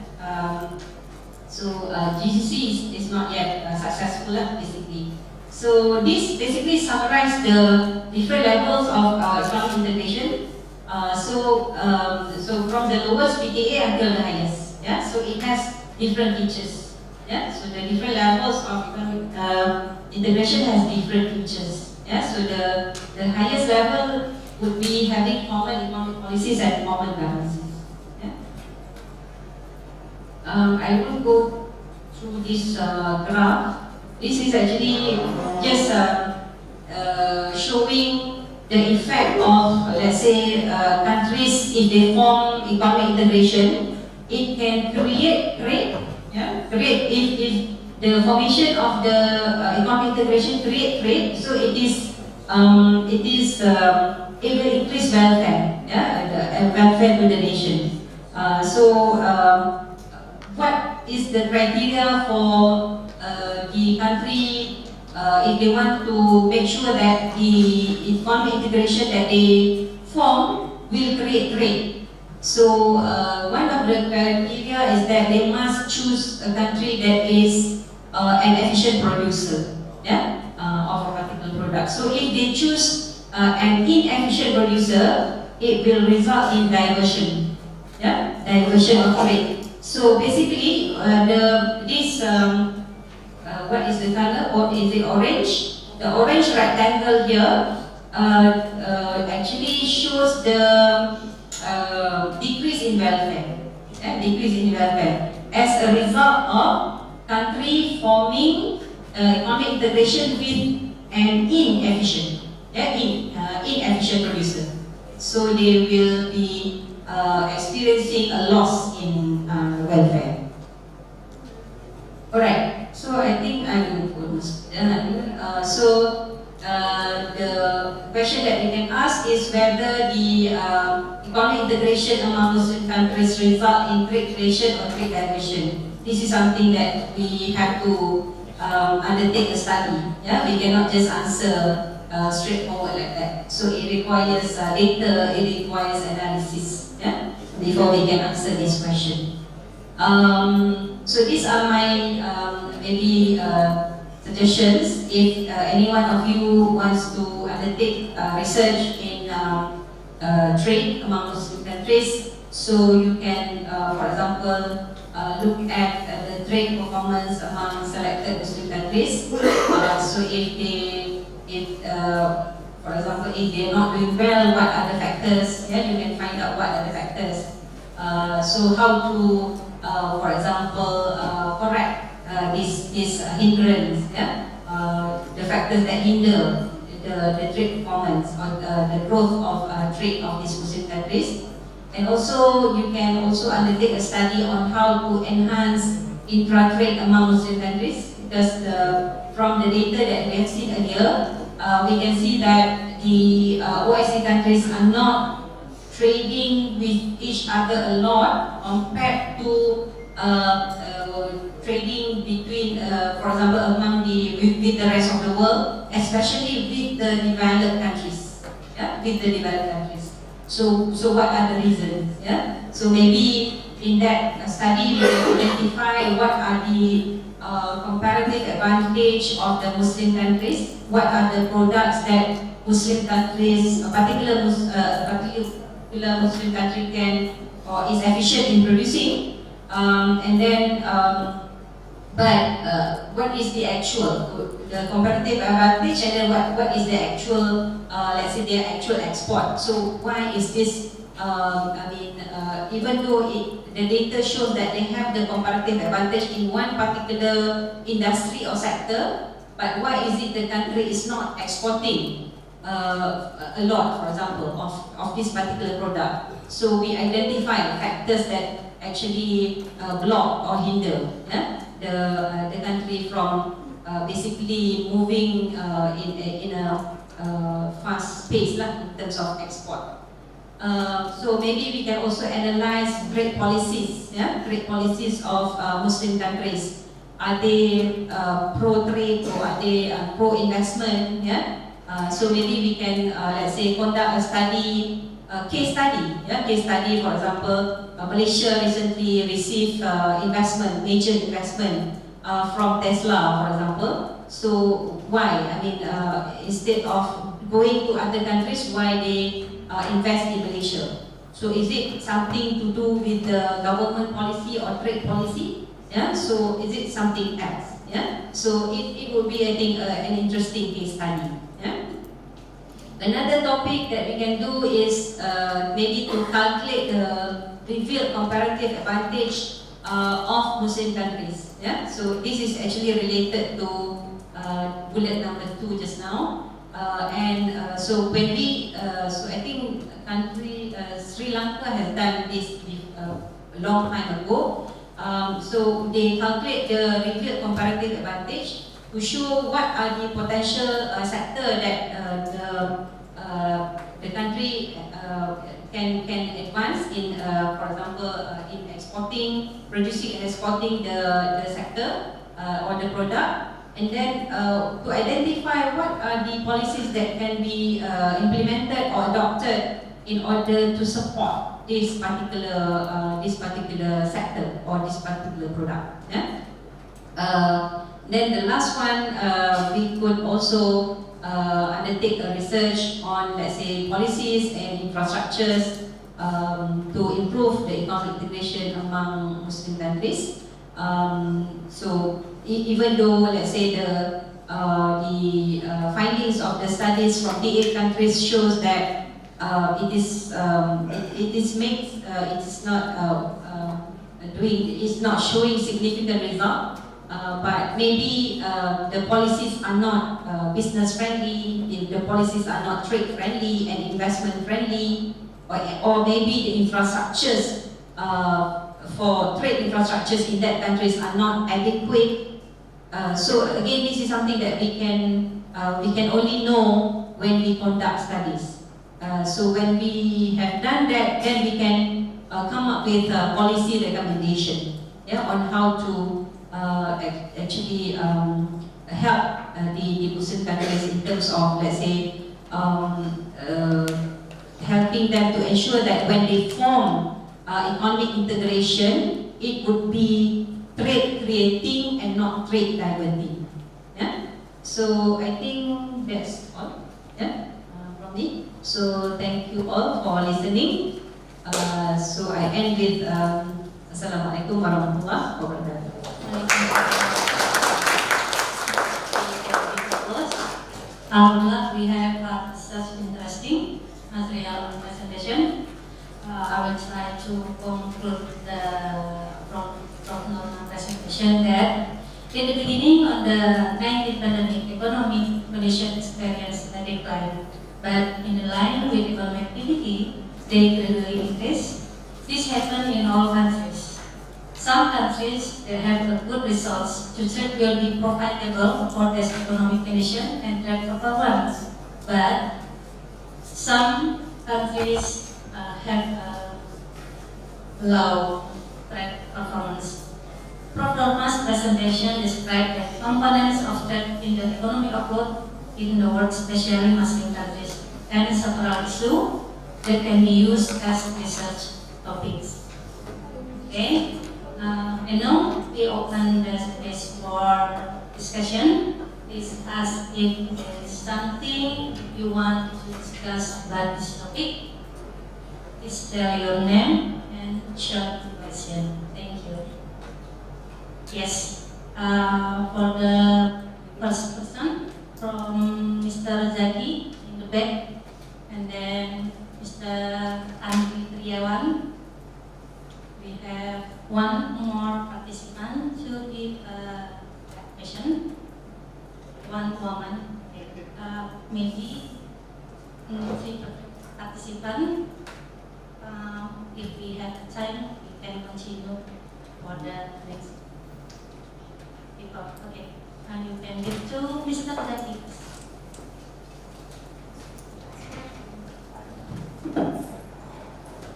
So GCC is not yet successful, basically. So this basically summarizes the different levels of Islamic integration. So from the lowest PKA until the highest. Yeah. So it has different features. Yeah. So the different levels of integration has different features. Yeah. So the highest level would be having common economic policies and common currencies. I will go through this graph. This is actually just showing the effect of, let's say, countries if they form economic integration. It can create trade. Yeah, create if the formation of the economic integration create trade. So it will increase welfare. Yeah, welfare to the nation. What is the criteria for the country if they want to make sure that the economic integration that they form will create trade? So one of the criteria is that they must choose a country that is an efficient producer, yeah, of a particular product. So if they choose an inefficient producer, it will result in diversion, yeah, diversion of trade. So basically, what is the color? Or is it orange? The orange rectangle here actually shows the decrease in welfare. Decrease in welfare as a result of country forming economic integration with an inefficient, inefficient producer. So they will be experiencing a loss in welfare. Alright, so I think I will almost done. The question that we can ask is whether the economic integration among Muslim countries result in trade creation or trade diversion. This is something that we have to undertake a study. Yeah, we cannot just answer straightforward like that. So it requires data, it requires analysis. Yeah, before we can answer this question. So these are my maybe suggestions. If any one of you wants to undertake research in trade among Muslim countries, so you can, for example, look at the trade performance among selected Muslim countries. So for example, if they're not doing well, what are the factors? Yeah, you can find out what are the factors. So how to, for example, correct this hindrance, yeah? The factors that hinder the trade performance or the growth of trade of these Muslim countries. And also, you can also undertake a study on how to enhance intra-trade among Muslim countries, because from the data that we have seen earlier, we can see that the OIC countries are not trading with each other a lot compared to trading between, for example, among with the rest of the world, especially with the developed countries. Yeah, with the developed countries. So what are the reasons? Yeah. So maybe in that study we can identify what are the comparative advantage of the Muslim countries. What are the products that Muslim countries, a particular Muslim country can or is efficient in producing, and then what is the actual, the comparative advantage, and then what is the actual, let's say their actual export. So why is this, even though the data shows that they have the comparative advantage in one particular industry or sector, but why is it the country is not exporting a lot, for example, of this particular product? So we identify factors that actually block or hinder, yeah, the country from basically moving in a fast pace in terms of export. So maybe we can also analyze trade policies, yeah, trade policies of Muslim countries. are they pro-trade or are they pro-investment? Yeah. So maybe we can, let's say, conduct a study, case study. Yeah, case study. For example, Malaysia recently received major investment from Tesla, for example. So why? I mean, instead of going to other countries, why they invest in Malaysia? So is it something to do with the government policy or trade policy? Yeah. So is it something else? Yeah. So it would be, I think, an interesting case study. Yeah. Another topic that we can do is maybe to calculate the revealed comparative advantage of Muslim countries. Yeah. So this is actually related to bullet number 2 just now. So when we, so I think country Sri Lanka has done this a long time ago. So they calculate the revealed comparative advantage to show what are the potential sector that the country can advance in, for example, in exporting, producing and exporting the sector or the product, and then to identify what are the policies that can be implemented or adopted in order to support this particular sector or this particular product. Yeah. Then the last one, we could also undertake a research on, let's say, policies and infrastructures to improve the economic integration among Muslim countries. So even though, let's say, the findings of the studies from the 8 countries shows that it's not showing significant result, but maybe the policies are not business friendly, the policies are not trade friendly and investment friendly, or maybe the infrastructures for trade infrastructures in that countries are not adequate. So again, this is something that we can only know when we conduct studies. So when we have done that, then we can come up with a policy recommendation, yeah, on how to actually help the Muslim countries in terms of, let's say, helping them to ensure that when they form economic integration, it would be trade creating and not trade diverting. Yeah? So I think that's all, yeah, from me. So thank you all for listening. So I end with Assalamualaikum warahmatullahi wabarakatuh. Alhamdulillah, we have such interesting material presentation. I will try to conclude the presentation that in the beginning of the 19th pandemic, economic Malaysia experienced a decline, but in line with economic activity, they gradually increased. This happened in all countries. Some countries that have good results to trade will be profitable for this economic condition and trade performance, but some countries have low trade performance. Performance presentation described the components of trade in the economic output in the world, especially Muslim countries, and several issues that can be used as research topics. Okay, and now we open the space for discussion. Please ask if there is something you want to discuss about this topic. Please tell your name and short question. Thank you. Yes, for the first person from Mr. Zaki in the back, and then Mr. Andri Triawan. We have one more participant to give a question. One woman. Maybe 3 participants. If we have time, we can continue for the next people. Okay, and you can give to Mr. Zaki.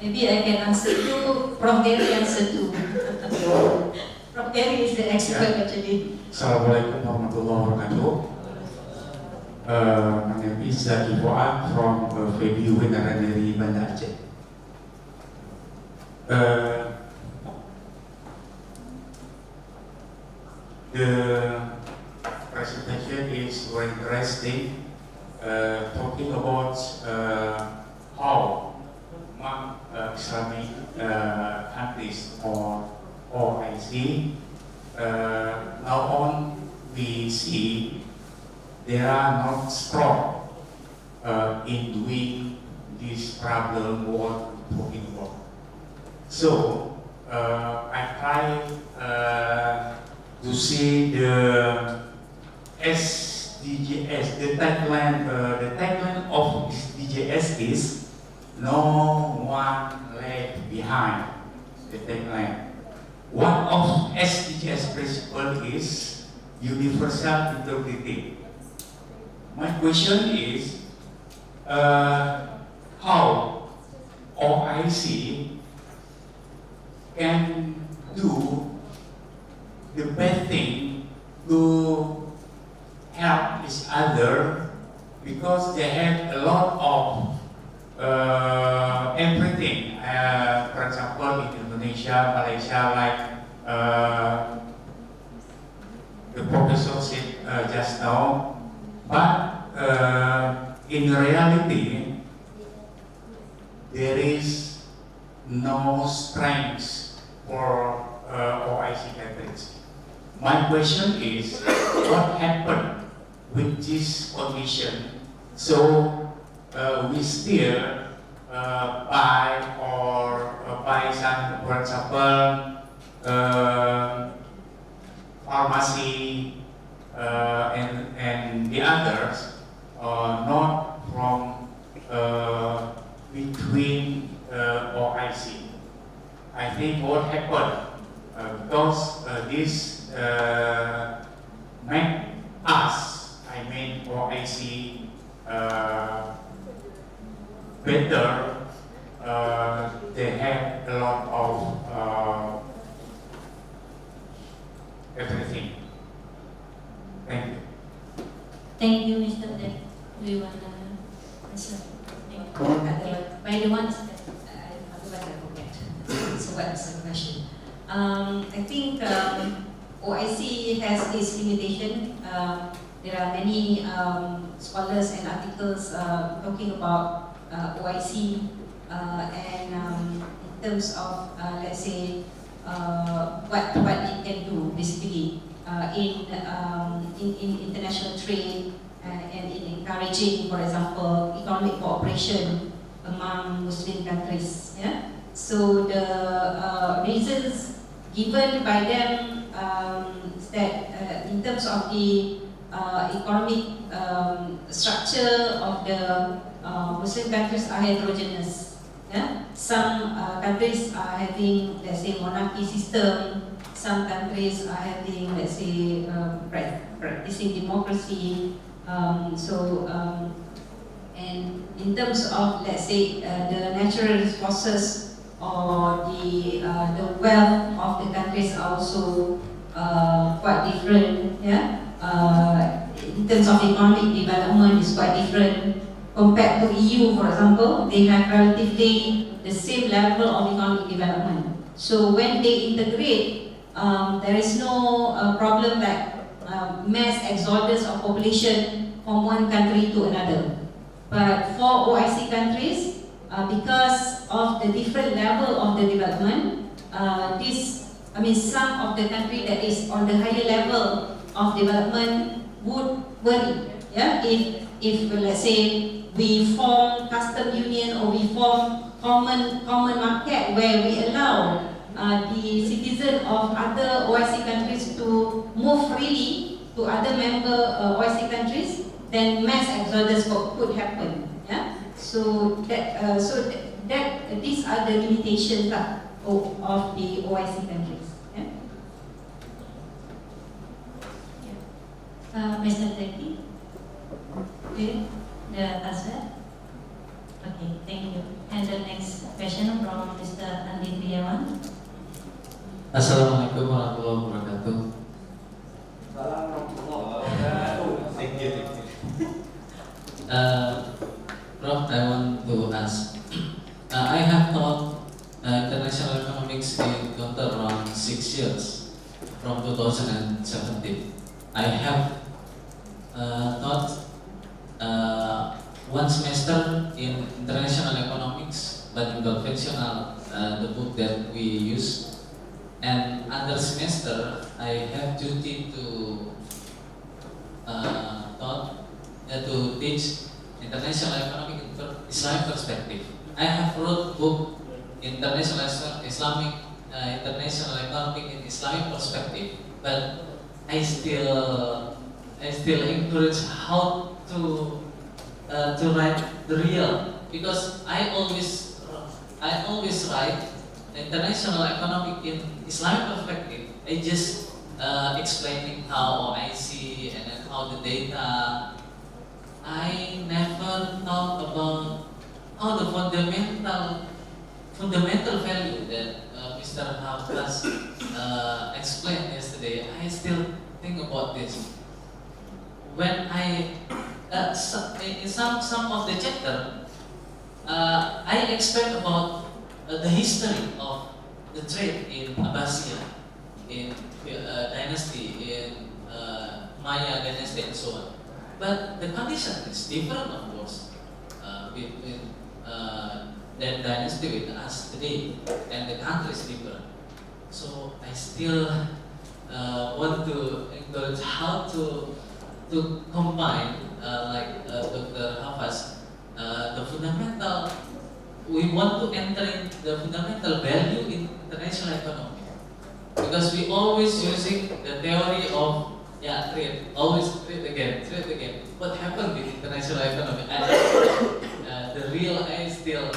Maybe I can answer to Prof. Gary answer to. Prof. Gary is the expert actually. Assalamualaikum warahmatullahi wabarakatuh. My name is Zaki Fuad from FEBI Ar-Raniry, Banda Aceh. The presentation is very interesting, talking about how Islamic countries or OIC now on we see they are not strong in doing this problem what we're talking about. So I try to see the SDGs. The tagline of SDGs is "No one left behind." The tagline. One of SDGs principle is universal integrity. My question is how OIC can do the best thing to help each other, because they have a lot of everything. For example, in Indonesia, Malaysia, like the professor said just now. But in reality, there is no strength for OIC countries. My question is, what happened with this condition? So we still buy some, for example, pharmacy and the others, not from between OIC. I think what happened because this make us, I mean OIC, better. They have a lot of everything. Thank you. Thank you, Mr. Dek. Do you want to answer? By the one, Otherwise I forget. So what's the question? I think OIC has its limitation. There are many scholars and articles talking about OIC and in terms of let's say what it can do basically in international trade and in encouraging, for example, economic cooperation among Muslim countries. Yeah. So the reasons given by them is that in terms of the economic structure of the Muslim countries are heterogeneous. Yeah? Some countries are having, let's say, monarchy system. Some countries are having, let's say, practicing democracy. And in terms of, let's say, the natural resources or the wealth of the countries are also quite different. Yeah. In terms of economic development, is quite different compared to EU, for example. They have relatively the same level of economic development. So when they integrate, there is no problem like mass exodus of population from one country to another. But for OIC countries, because of the different level of the development, some of the country that is on the higher level of development would worry. Yeah, if let's say we form custom union or we form common market where we allow the citizen of other OIC countries to move freely to other member OIC countries, then mass exodus could happen. Yeah, so that these are the limitations of the OIC countries. Yeah. Mr. Zaki, okay, the answer. Okay, thank you. And the next question from Mr. Andi Priyawan. Assalamualaikum warahmatullahi wabarakatuh. Thank you. Prof, I want to ask. I have taught international economics in total around 6 years, from 2017. I have taught 1 semester in international economics, but in conventional, the book that we use. And other semester, I have duty to to teach international economic Islamic perspective. I have wrote book international Islamic international economic in Islamic perspective, but I still encourage how to write the real, because I always write international economic in Islamic perspective. I just explaining how I see and then how the data. I never thought about how the fundamental value that Mr. Hafaz explained yesterday. I still think about this. When I in some of the chapter, I explain about the history of the trade in Abbasiyah, in dynasty, in Maya dynasty, and so on. But the condition is different, of course, between that dynasty with us today, and the country is different. So I still want to encourage how to combine, like Dr. Hafaz, the fundamental. We want to enter in the fundamental value in international economy, because we always using the theory of trade, always trade again. What happened with international economy? The real, I still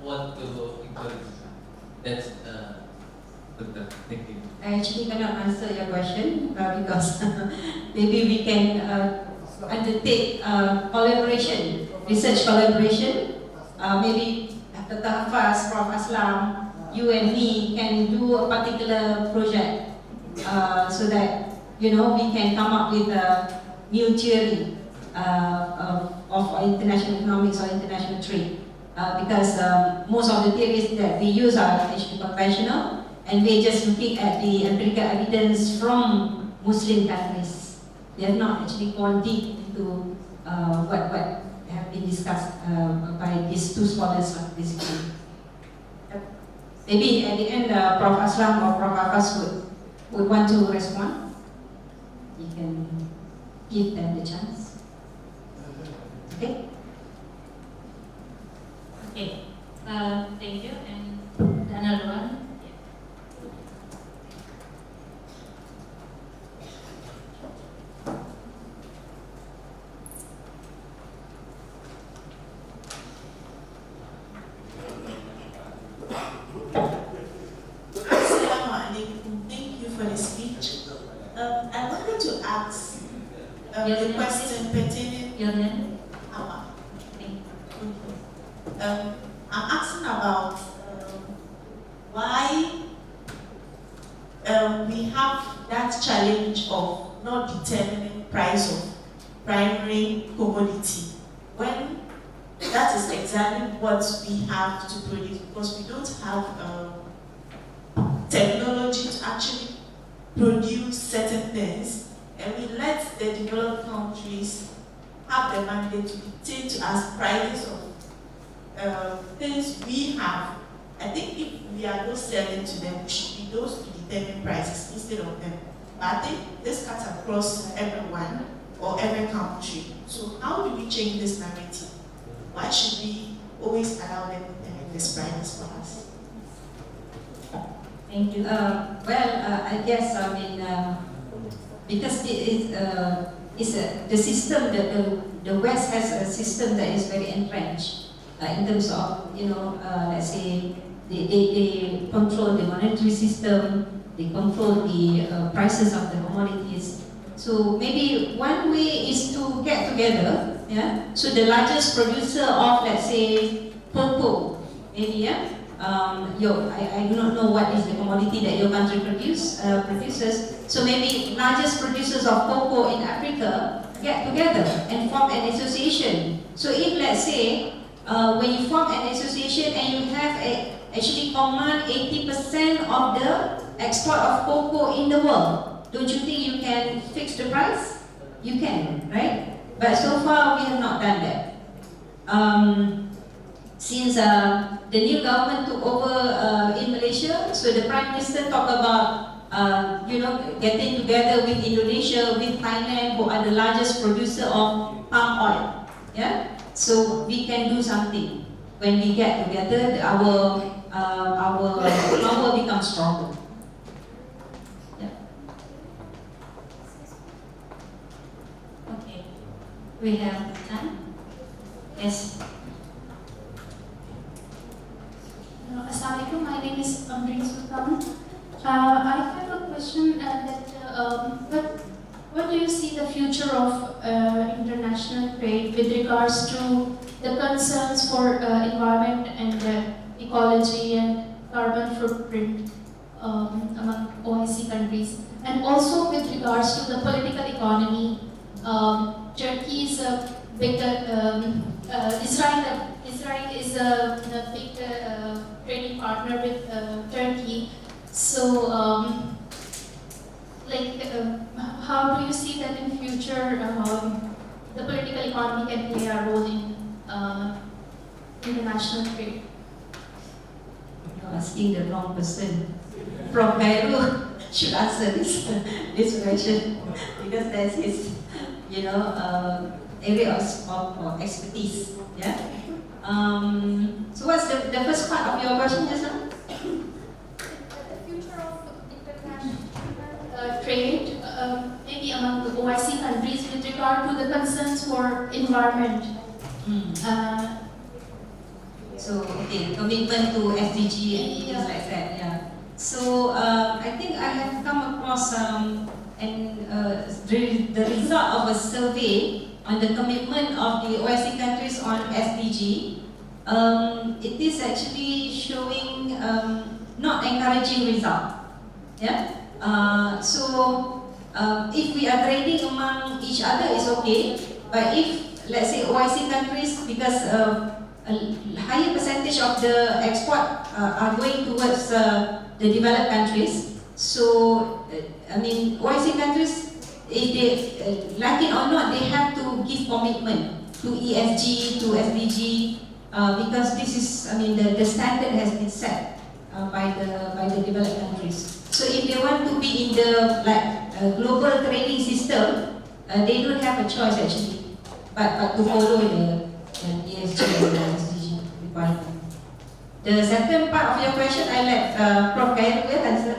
want to encourage. That's thank you. I actually cannot answer your question because maybe we can undertake collaboration, research collaboration. Maybe Dr. Hafaz, Prof. Aslam, you and me can do a particular project so that we can come up with a new theory of international economics or international trade. Because most of the theories that we use are actually conventional, and we're just looking at the empirical evidence from Muslim countries. They have not actually gone deep into what have been discussed by these two scholars, basically. Maybe at the end, Prof. Aslam or Prof. Hafaz would want to respond. You can give them the chance. Okay? Okay. Thank you. And another one. Thank you for the speech. I wanted to ask the question pertaining. Your name? I'm asking about why we have that challenge of not determining price of primary commodity, when that is exactly what we have to produce, because we don't have technology to actually produce certain things, and we let the developed countries have the mandate to dictate to us prices of things we have. I think if we are not selling to them, we should be those to determine prices instead of them. But I think this cuts across everyone or every country. So how do we change this narrative? Why should we always allow them to determine this prices for us? Thank you. I guess, because the system that the West has a system that is very entrenched in terms of, let's say, they control the monetary system, they control the prices of the commodities. So maybe one way is to get together, So the largest producer of, let's say, cocoa, maybe, I do not know what is the commodity that your country produces. So maybe largest producers of cocoa in Africa get together and form an association. So if, let's say, when you form an association and you have actually command 80% of the export of cocoa in the world, don't you think you can fix the price? You can, right? But so far we have not done that. Since the new government took over in Malaysia, so the Prime Minister talked about getting together with Indonesia, with Thailand, who are the largest producer of palm oil. Yeah, so we can do something. When we get together, our power becomes stronger. Yeah. Okay, we have time. Yes. Assalamualaikum, my name is Amrin Sultan. I have a question what do you see the future of international trade with regards to the concerns for environment and ecology and carbon footprint among OIC countries, and also with regards to the political economy? Turkey is a big, Israel is a big trading partner with Turkey. So, how do you see that in future the political economy can play a role in international trade? You're asking the wrong person. From Cairo should answer this question because that's his, area of expertise. Yeah. So what's the first part of your question just now? The future of international trade, maybe among the OIC countries, with regard to the concerns for environment. So commitment to SDG and things like that. Yeah. So I think I have come across the result of a survey on the commitment of the OIC countries on SDG. It is actually showing not encouraging result. Yeah. If we are trading among each other, it's okay. But if, let's say, OIC countries, because a higher percentage of the export are going towards the developed countries. So, OIC countries, if they like it or not, they have to give commitment to ESG, to SDG, because this is, the standard has been set by the developed countries. So if they want to be in the global trading system, they don't have a choice actually, but to follow the ESG and SDG requirement. The second part of your question, I let Prof. Khairul answer.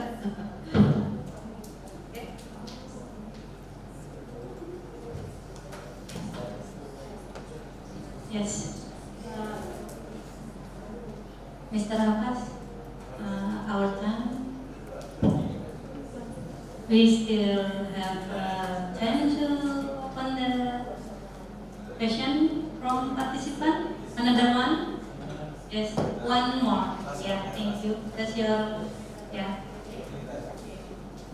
Yes. Mr. Hafaz, our time. We still have time to open the question from participant. Another one? Yes, one more. Yeah, thank you. That's your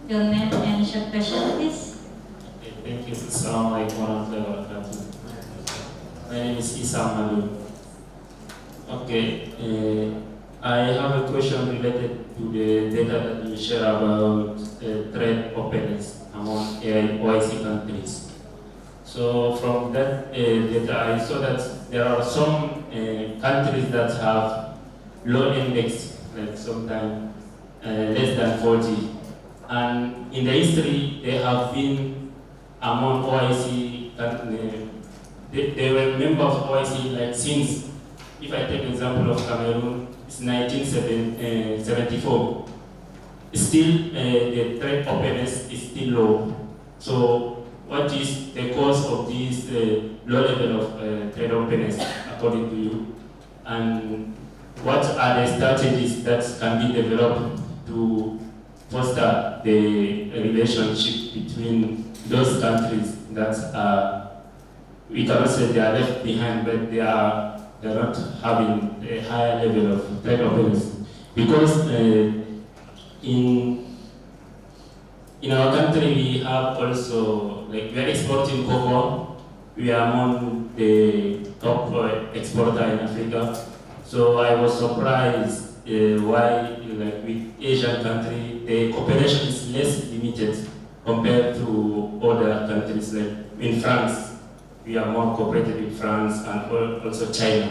name and short question, please. Okay, thank you. Assalamualaikum warahmatullahi wabarakatuh. My name is Isam Malu. Okay, I have a question related to the data that you share about trade openness among OIC countries. So from that data, I saw that there are some countries that have low index, like sometimes less than 40. And in the history, they have been among OIC countries. They were members of OIC like since, if I take an example of Cameroon, it's 1974. Still, the trade openness is still low. So, what is the cause of this low level of trade openness, according to you? And what are the strategies that can be developed to foster the relationship between those countries that are, we cannot say they are left behind, but they are they're not having a higher level of trade openness. Because in our country we have also, like we are exporting cocoa, we are among the top exporter in Africa. So I was surprised why, like with Asian country, the cooperation is less limited compared to other countries. Like in France, we are more cooperative with France and also China.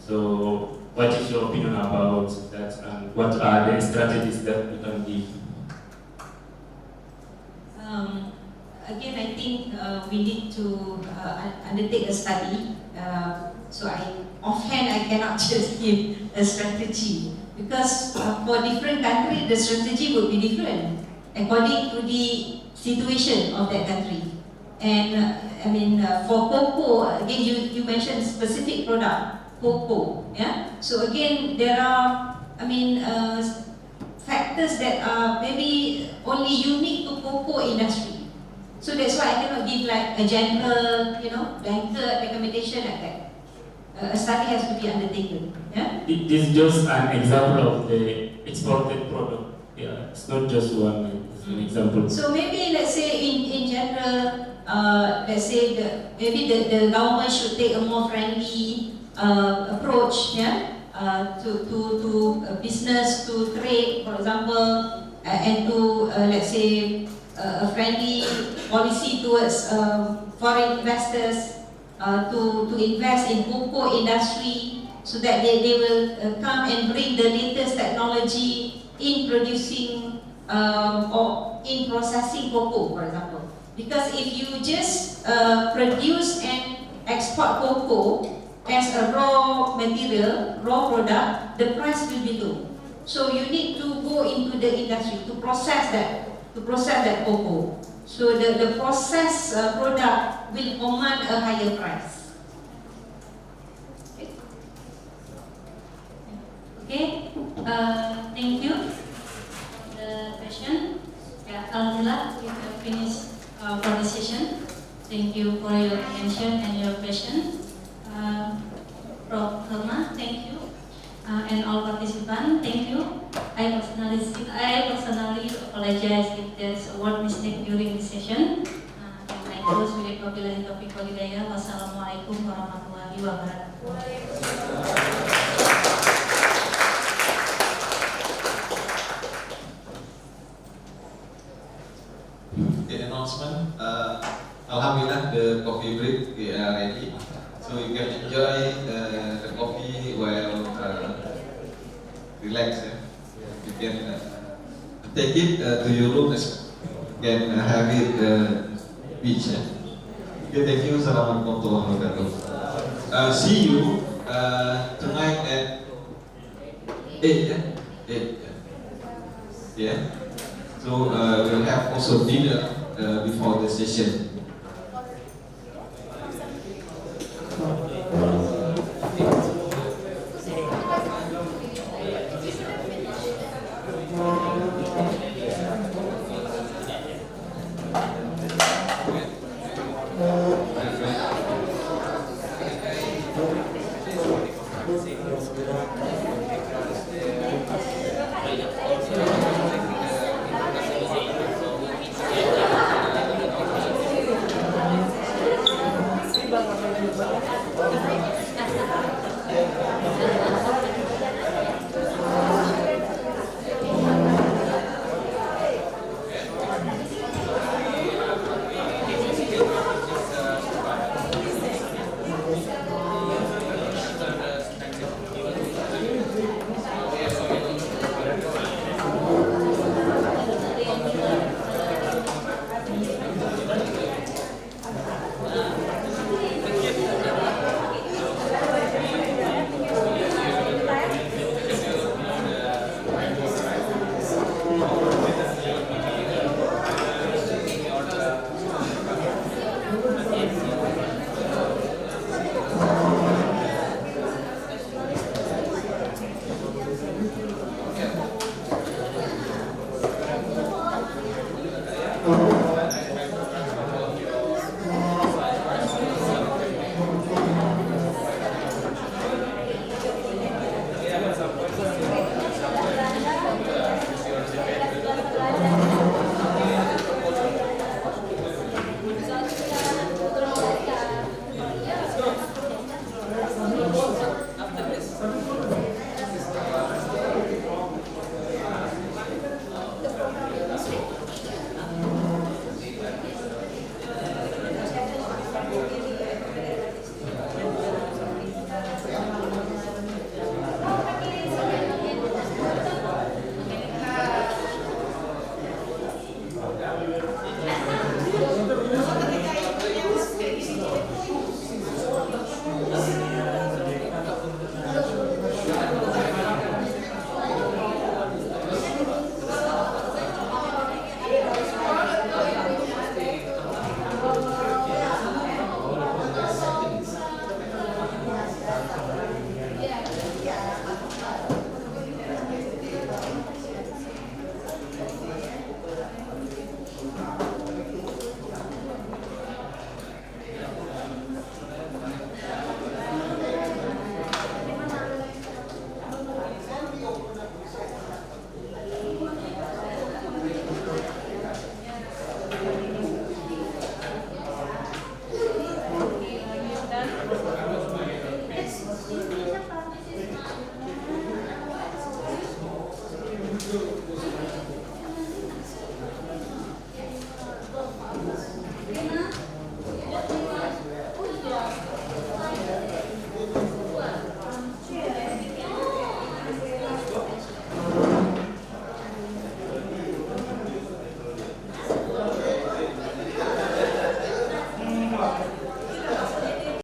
So what is your opinion about that, and what are the strategies that we can give? Again, I think we need to undertake a study. So offhand, I cannot just give a strategy, because for different countries, the strategy would be different according to the situation of that country. And for cocoa, again, you mentioned specific product, cocoa. Yeah. So again, there are, factors that are maybe only unique to cocoa industry. So that's why I cannot give like a general, blanket recommendation like that. A study has to be undertaken. Yeah. This is just an example of the exported product. Yeah, it's not just one. It's an example. So maybe let's say in general, let's say maybe the government should take a more friendly approach, yeah, to business, to trade, for example, and to let's say a friendly policy towards foreign investors to invest in cocoa industry, so that they will come and bring the latest technology in producing or in processing cocoa, for example. Because if you just produce and export cocoa as a raw material, raw product, the price will be low. So you need to go into the industry to process that cocoa. So the processed product will command a higher price. Okay, thank you for the question. Yeah, Alhamdulillah, we have finished for the session. Thank you for your attention and your question. Prof. Helma, thank you. And all participants, thank you. I personally apologize if there's a word mistake during the session. And I close with wabillahi taufiq wal hidayah. Wassalamualaikum warahmatullahi wabarakatuh. The announcement, Alhamdulillah, the coffee break is ready. So you can enjoy the coffee while relax. You can take it to your room. You can have it beach. Okay, thank you. Assalamualaikum warahmatullahi wabarakatuh. See you tonight at 8. 8. Yeah. So we'll have also dinner before the session.